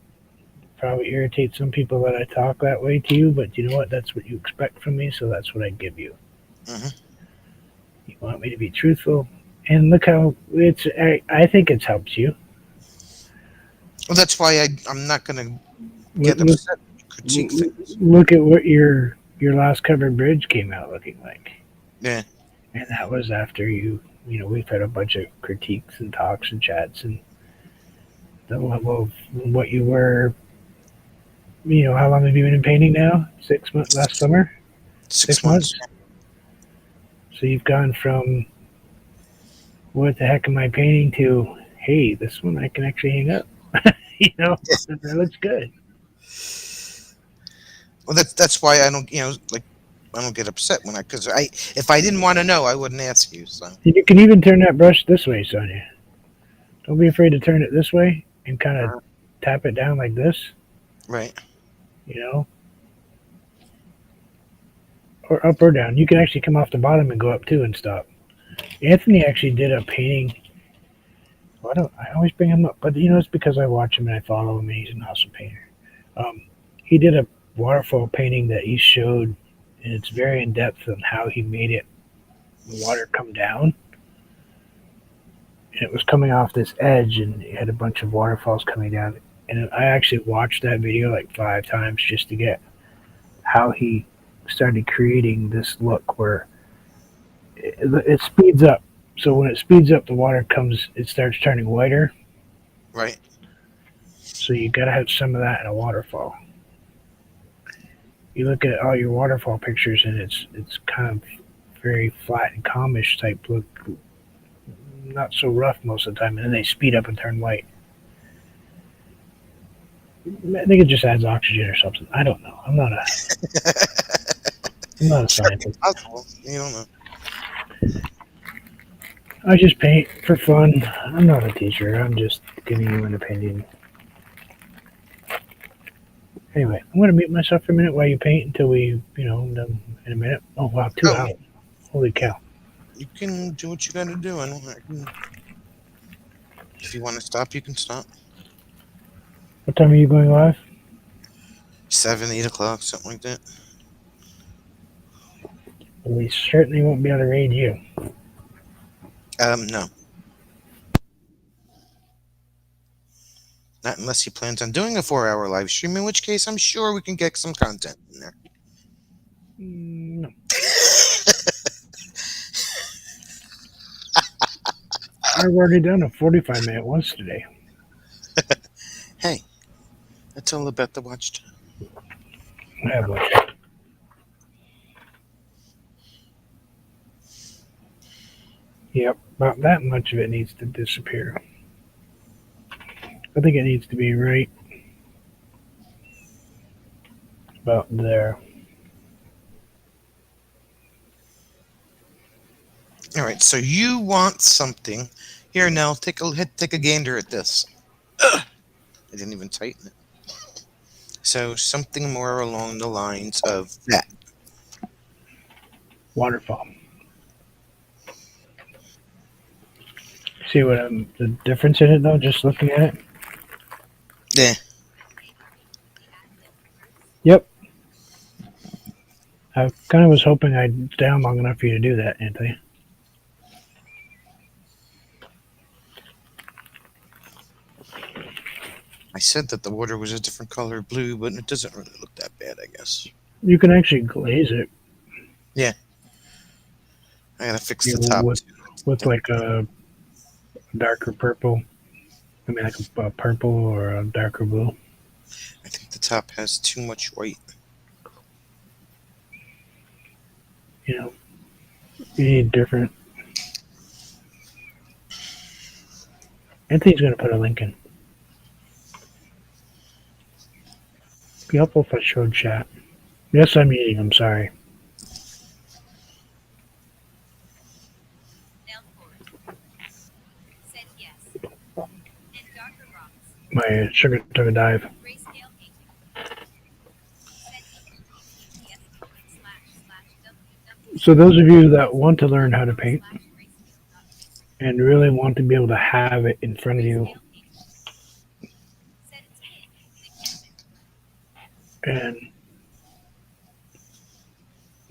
probably irritate some people that I talk that way to you, but you know what? That's what you expect from me, so that's what I give you. Mm-hmm. You want me to be truthful, and look how I think it's helped you. Well, that's why I'm not gonna get upset. Critique things. Look at what your last covered bridge came out looking like. Yeah. And that was after we've had a bunch of critiques and talks and chats and the level of what you were. How long have you been in painting now? 6 months, last summer? 6 months. So you've gone from what the heck am I painting to, hey, this one I can actually hang up. That looks good. Well, that's why I don't, I don't get upset because if I didn't want to know, I wouldn't ask you. So You can even turn that brush this way, Sonia. Don't be afraid to turn it this way and kind of tap it down like this. Right. Or up or down. You can actually come off the bottom and go up too and stop. Anthony actually did a painting. I always bring him up, but it's because I watch him and I follow him and he's an awesome painter. He did a waterfall painting that he showed, and it's very in depth on how he made the water come down. And it was coming off this edge, and it had a bunch of waterfalls coming down. And I actually watched that video like 5 times just to get how he started creating this look where it speeds up. So when it speeds up, the water it starts turning whiter. Right. So you got to have some of that in a waterfall. You look at all your waterfall pictures, and it's kind of very flat and calmish type look, not so rough most of the time, and then they speed up and turn white. I think it just adds oxygen or something. I don't know. I'm not a scientist. You don't know. I just paint for fun. I'm not a teacher. I'm just giving you an opinion. Anyway, I'm going to mute myself for a minute while you paint until we, I'm done in a minute. Oh, wow, 2 hours. Holy cow. You can do what you got to do. If you want to stop, you can stop. What time are you going live? 7, 8 o'clock, something like that. We certainly won't be able to raid you. No. Not unless he plans on doing a 4-hour live stream, in which case I'm sure we can get some content in there. No. I've already done a 45-minute once today. Hey, that's all about the watch time. I have watched it. Yep, about that much of it needs to disappear. I think it needs to be right about there. All right, so you want something. Here, Nell, take a gander at this. Ugh, I didn't even tighten it. So something more along the lines of that. Waterfall. See what the difference in it though? Just looking at it. Yeah. Yep. I kind of was hoping I'd stay on long enough for you to do that, Anthony. I said that the water was a different color blue, but it doesn't really look that bad, I guess. You can actually glaze it. I gotta fix You the know, top with like a darker purple. I mean, like a purple or a darker blue. I think the top has too much white. You know, you need different. Anthony's going to put a link in. Be helpful if I showed chat. Yes, I'm eating. I'm sorry. Said yes. And darker rocks. My sugar took a dive. Grayscale painting. Said //www. So those of you that want to learn how to paint and really want to be able to have it in front of you and,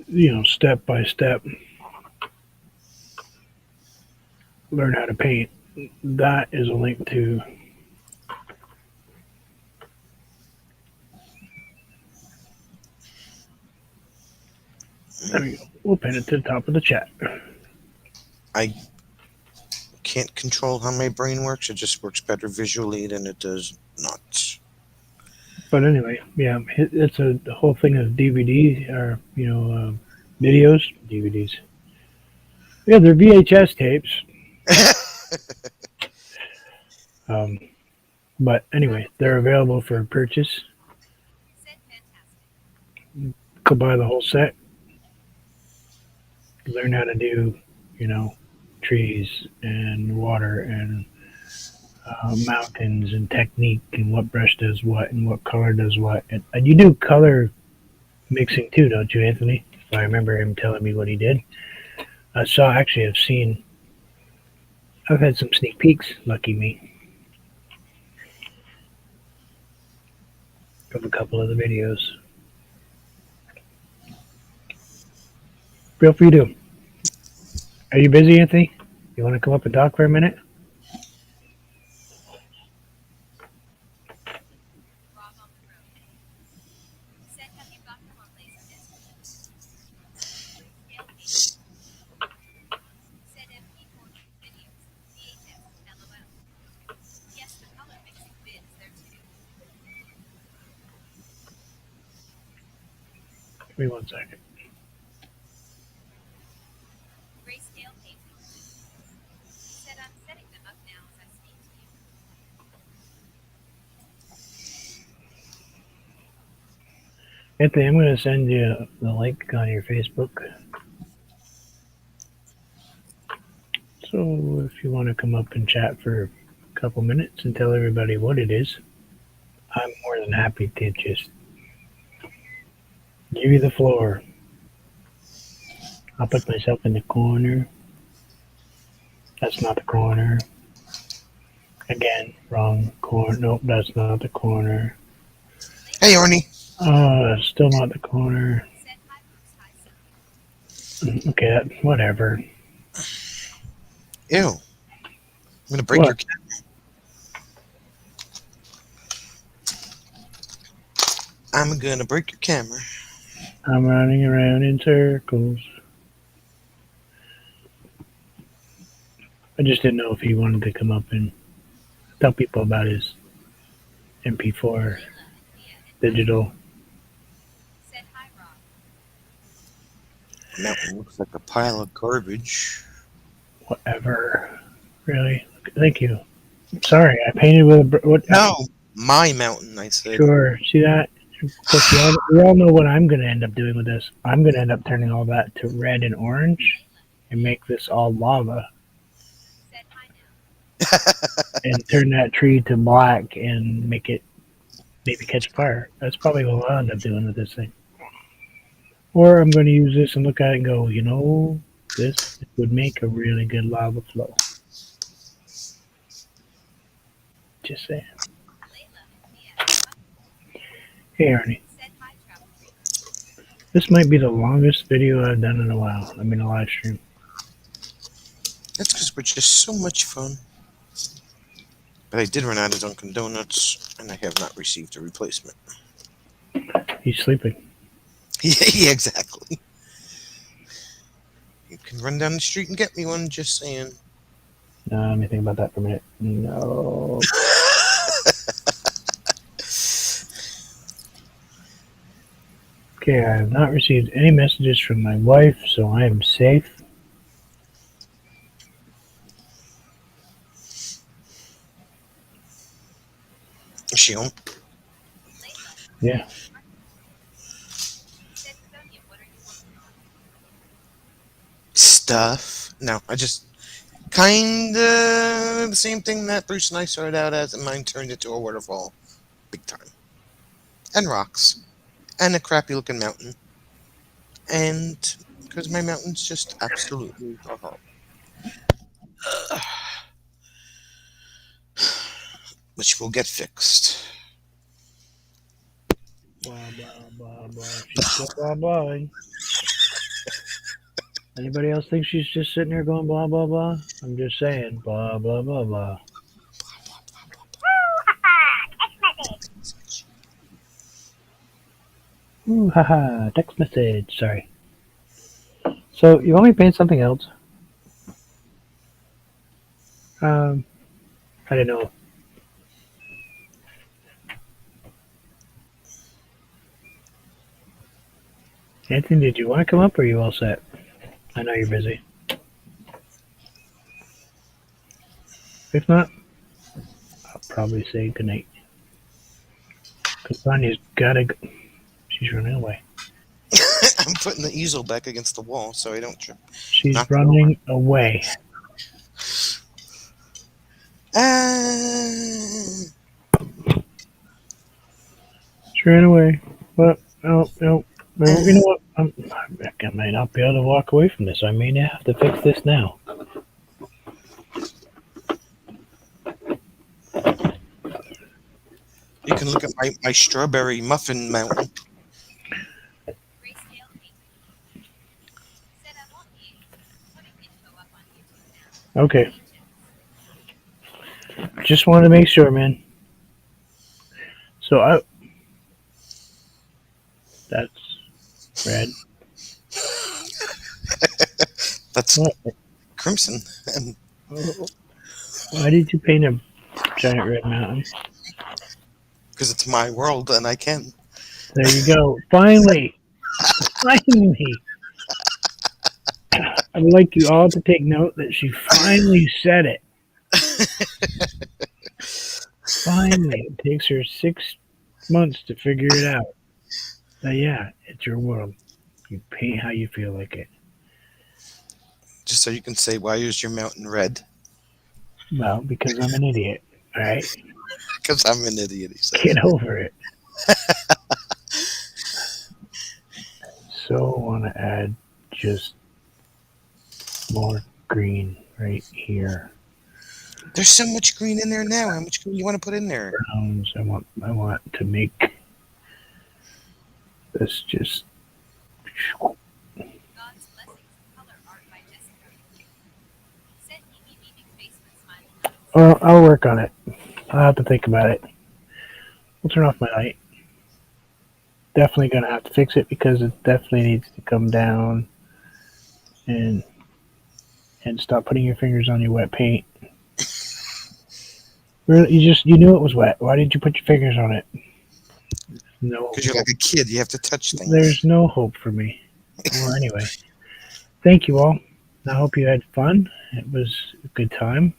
you know, step by step learn how to paint, that is a link to there we go. We'll pin it to the top of the chat. I can't control how my brain works. It just works better visually than it does not. But anyway, yeah, it's the whole thing of DVD or, you know, videos, DVDs. Yeah, they're VHS tapes. But anyway, they're available for purchase. Said fantastic. Go buy the whole set. Learn how to do, you know, trees and water and mountains and technique and what brush does what and what color does what. And you do color mixing too, don't you, Anthony? I remember him telling me what he did. I've had some sneak peeks, lucky me, of a couple of the videos. Feel free to. Are you busy, Anthony? You want to come up and talk for a minute? Rob on the road. Said have you got them on Laserdisc? Grayscale painting. Said MP4 videos. VHS. LOL. Yes, the color mixing bid is there too. Give me 1 second. Grayscale painting. Said I'm setting them up now as I speak to you. Anthony, I'm going to send you the link on your Facebook. So if you want to come up and chat for a couple minutes and tell everybody what it is, I'm more than happy to just give you the floor. I'll put myself in the corner. That's not the corner. Again, wrong corner. Nope, that's not the corner. Hey, Arnie. Oh, that's still not the corner. Said hi Bruce, hi Sophie. Okay, whatever. Ew. I'm gonna break What? your camera. I'm gonna break your camera. I'm running around in circles. I just didn't know if he wanted to come up and tell people about his MP4 digital. Said hi Rob. That one looks like a pile of garbage. Whatever. Really? Thank you. Sorry, I painted with a... What? No, my mountain, I said. Sure. See that? Of course, we all know what I'm going to end up doing with this. I'm going to end up turning all that to red and orange and make this all lava Said hi now. and turn that tree to black and make it maybe catch fire. That's probably what I'll end up doing with this thing. Or I'm going to use this and look at it and go, you know, this would make a really good lava flow. Just saying. Layla, Mia, Hey, Arnie. said hi, travel dreamer. This might be the longest video I've done in a while. I mean, a live stream. That's because we're just so much fun. But I did run out of Dunkin' Donuts, and I have not received a replacement. He's sleeping. Yeah, exactly. You can run down the street and get me one, just saying. Let me think about that for a minute. No. Okay, I have not received any messages from my wife, so I am safe. Is she home? Layla, Yeah. said Sonia, what are you working on? Stuff. No, I just kinda the same thing that Bruce and I started out as, and mine turned into a waterfall. Big time. And rocks. And a crappy looking mountain. And because my mountain's just absolutely which will get fixed. Blah, blah, blah, blah. She's still blah, blah. Anybody else think she's just sitting there going blah, blah, blah? I'm just saying blah, blah, blah, blah. Ooh, haha, text message. Sorry. So, you want me to paint something else? I didn't know. Anthony, did you want to come up or are you all set? I know you're busy. If not, I'll probably say goodnight. Because Sonia's gotta go. She's running away. I'm putting the easel back against the wall so I don't trip. She's Knock it running away. She ran away. But, no. Well, you know what? I might not be able to walk away from this. I may have to fix this now. You can look at my strawberry muffin mountain. Grayscale painting. Said I won't be putting info up on YouTube now. Okay. Just wanted to make sure, man. So that's red. That's What? crimson. And Why did you paint a giant red mountain? because it's my world and I can. There you go. Finally. Finally. I would like you all to take note that she finally said it. Finally. It takes her 6 months to figure it out. But yeah, it's your world. You paint how you feel like it. Just so you can say, why is your mountain red? Well, because I'm an idiot. All right? Because I'm an idiot. He says. Get over it. So I want to add just more green right here. There's so much green in there now. How much green you want to put in there? Browns. I want to make this just. God's blessings of color art by Jessica. Said Mimi beaming face with smiling eyes. Well, I'll work on it. I'll have to think about it. We'll turn off my light. Definitely gonna have to fix it because it definitely needs to come down and stop putting your fingers on your wet paint. Really, you knew it was wet. Why did you put your fingers on it? No. Because you're like a kid. You have to touch things. There's no hope for me. Well, anyway, thank you all. I hope you had fun. It was a good time.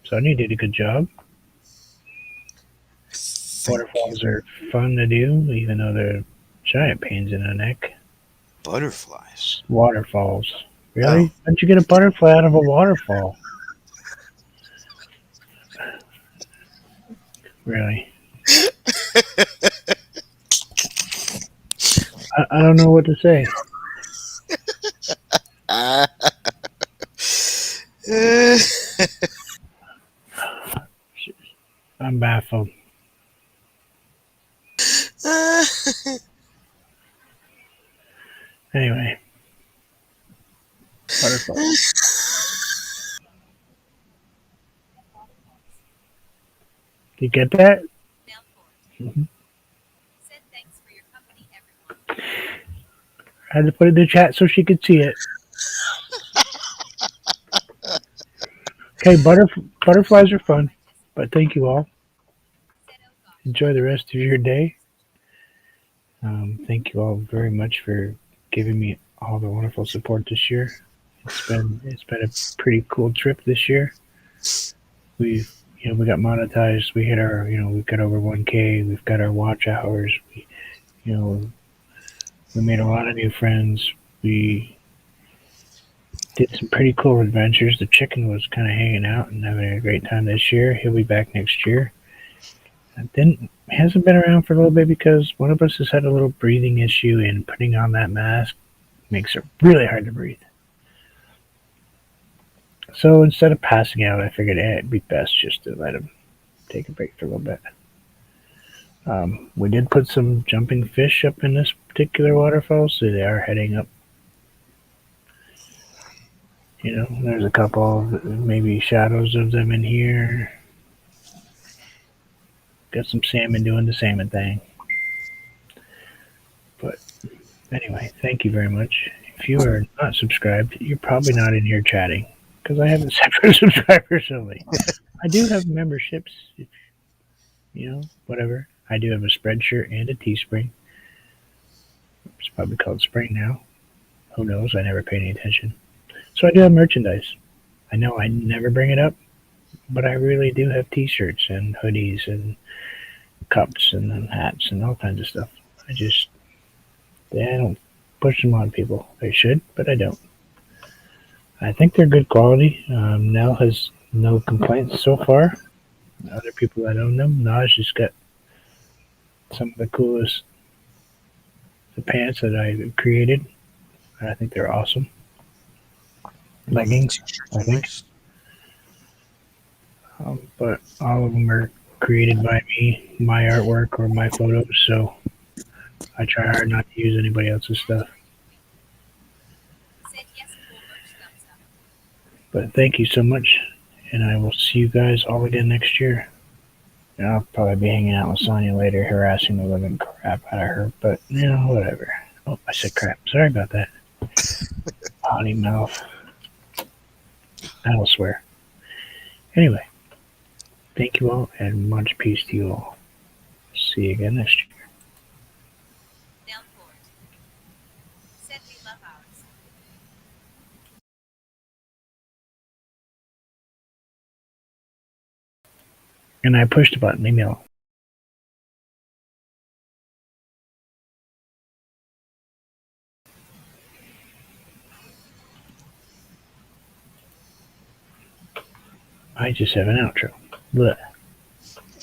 Sonia did a good job. Waterfalls are fun to do, even though they're giant pains in the neck. Butterflies. Waterfalls, Really? How'd you get a butterfly out of a waterfall? Really? I don't know what to say. Uh, I'm baffled. Anyway, butterfly. Did you get that? Mail forward. hmm Said thanks for your company, everyone. I had to put it in the chat so she could see it. Okay, butterflies are fun, but thank you all. Said, oh gosh. Enjoy the rest of your day. Thank you all very much for giving me all the wonderful support this year. It's been a pretty cool trip this year. We got monetized. We hit our we got over 1K. We've got our watch hours. We made a lot of new friends. We did some pretty cool adventures. The chicken was kind of hanging out and having a great time this year. He'll be back next year. And then hasn't been around for a little bit because one of us has had a little breathing issue, and putting on that mask makes it really hard to breathe. So instead of passing out, I figured it'd be best just to let him take a break for a little bit. We did put some jumping fish up in this particular waterfall, so they are heading up. There's a couple of maybe shadows of them in here. Got some salmon doing the salmon thing. But anyway, thank you very much. If you are not subscribed, you're probably not in here chatting because I haven't set for subscribers only. I do have memberships, whatever. I do have a Spreadshirt and a Teespring. It's probably called Spring now. Who knows? I never paid any attention. So I do have merchandise. I know I never bring it up, but I really do have T-shirts and hoodies and cups and hats and all kinds of stuff. I don't push them on people. I should, but I don't. I think they're good quality. Nell has no complaints so far. Other people that own them, Naj just got some of the coolest pants that I created. I think they're awesome. Leggings, I think. Nice. But all of them are created by me, my artwork or my photos, so I try hard not to use anybody else's stuff. Said yes, cool merch, thumbs up. But thank you so much, and I will see you guys all again next year. And I'll probably be hanging out with Sonya later, harassing the living crap out of her, but, whatever. Oh, I said crap. Sorry about that. Potty mouth. I will swear. Anyway, thank you all, and much peace to you all. See you again next year. Mail forward. Said we love ours. And I pushed the button. Email. I just have an outro. Blech.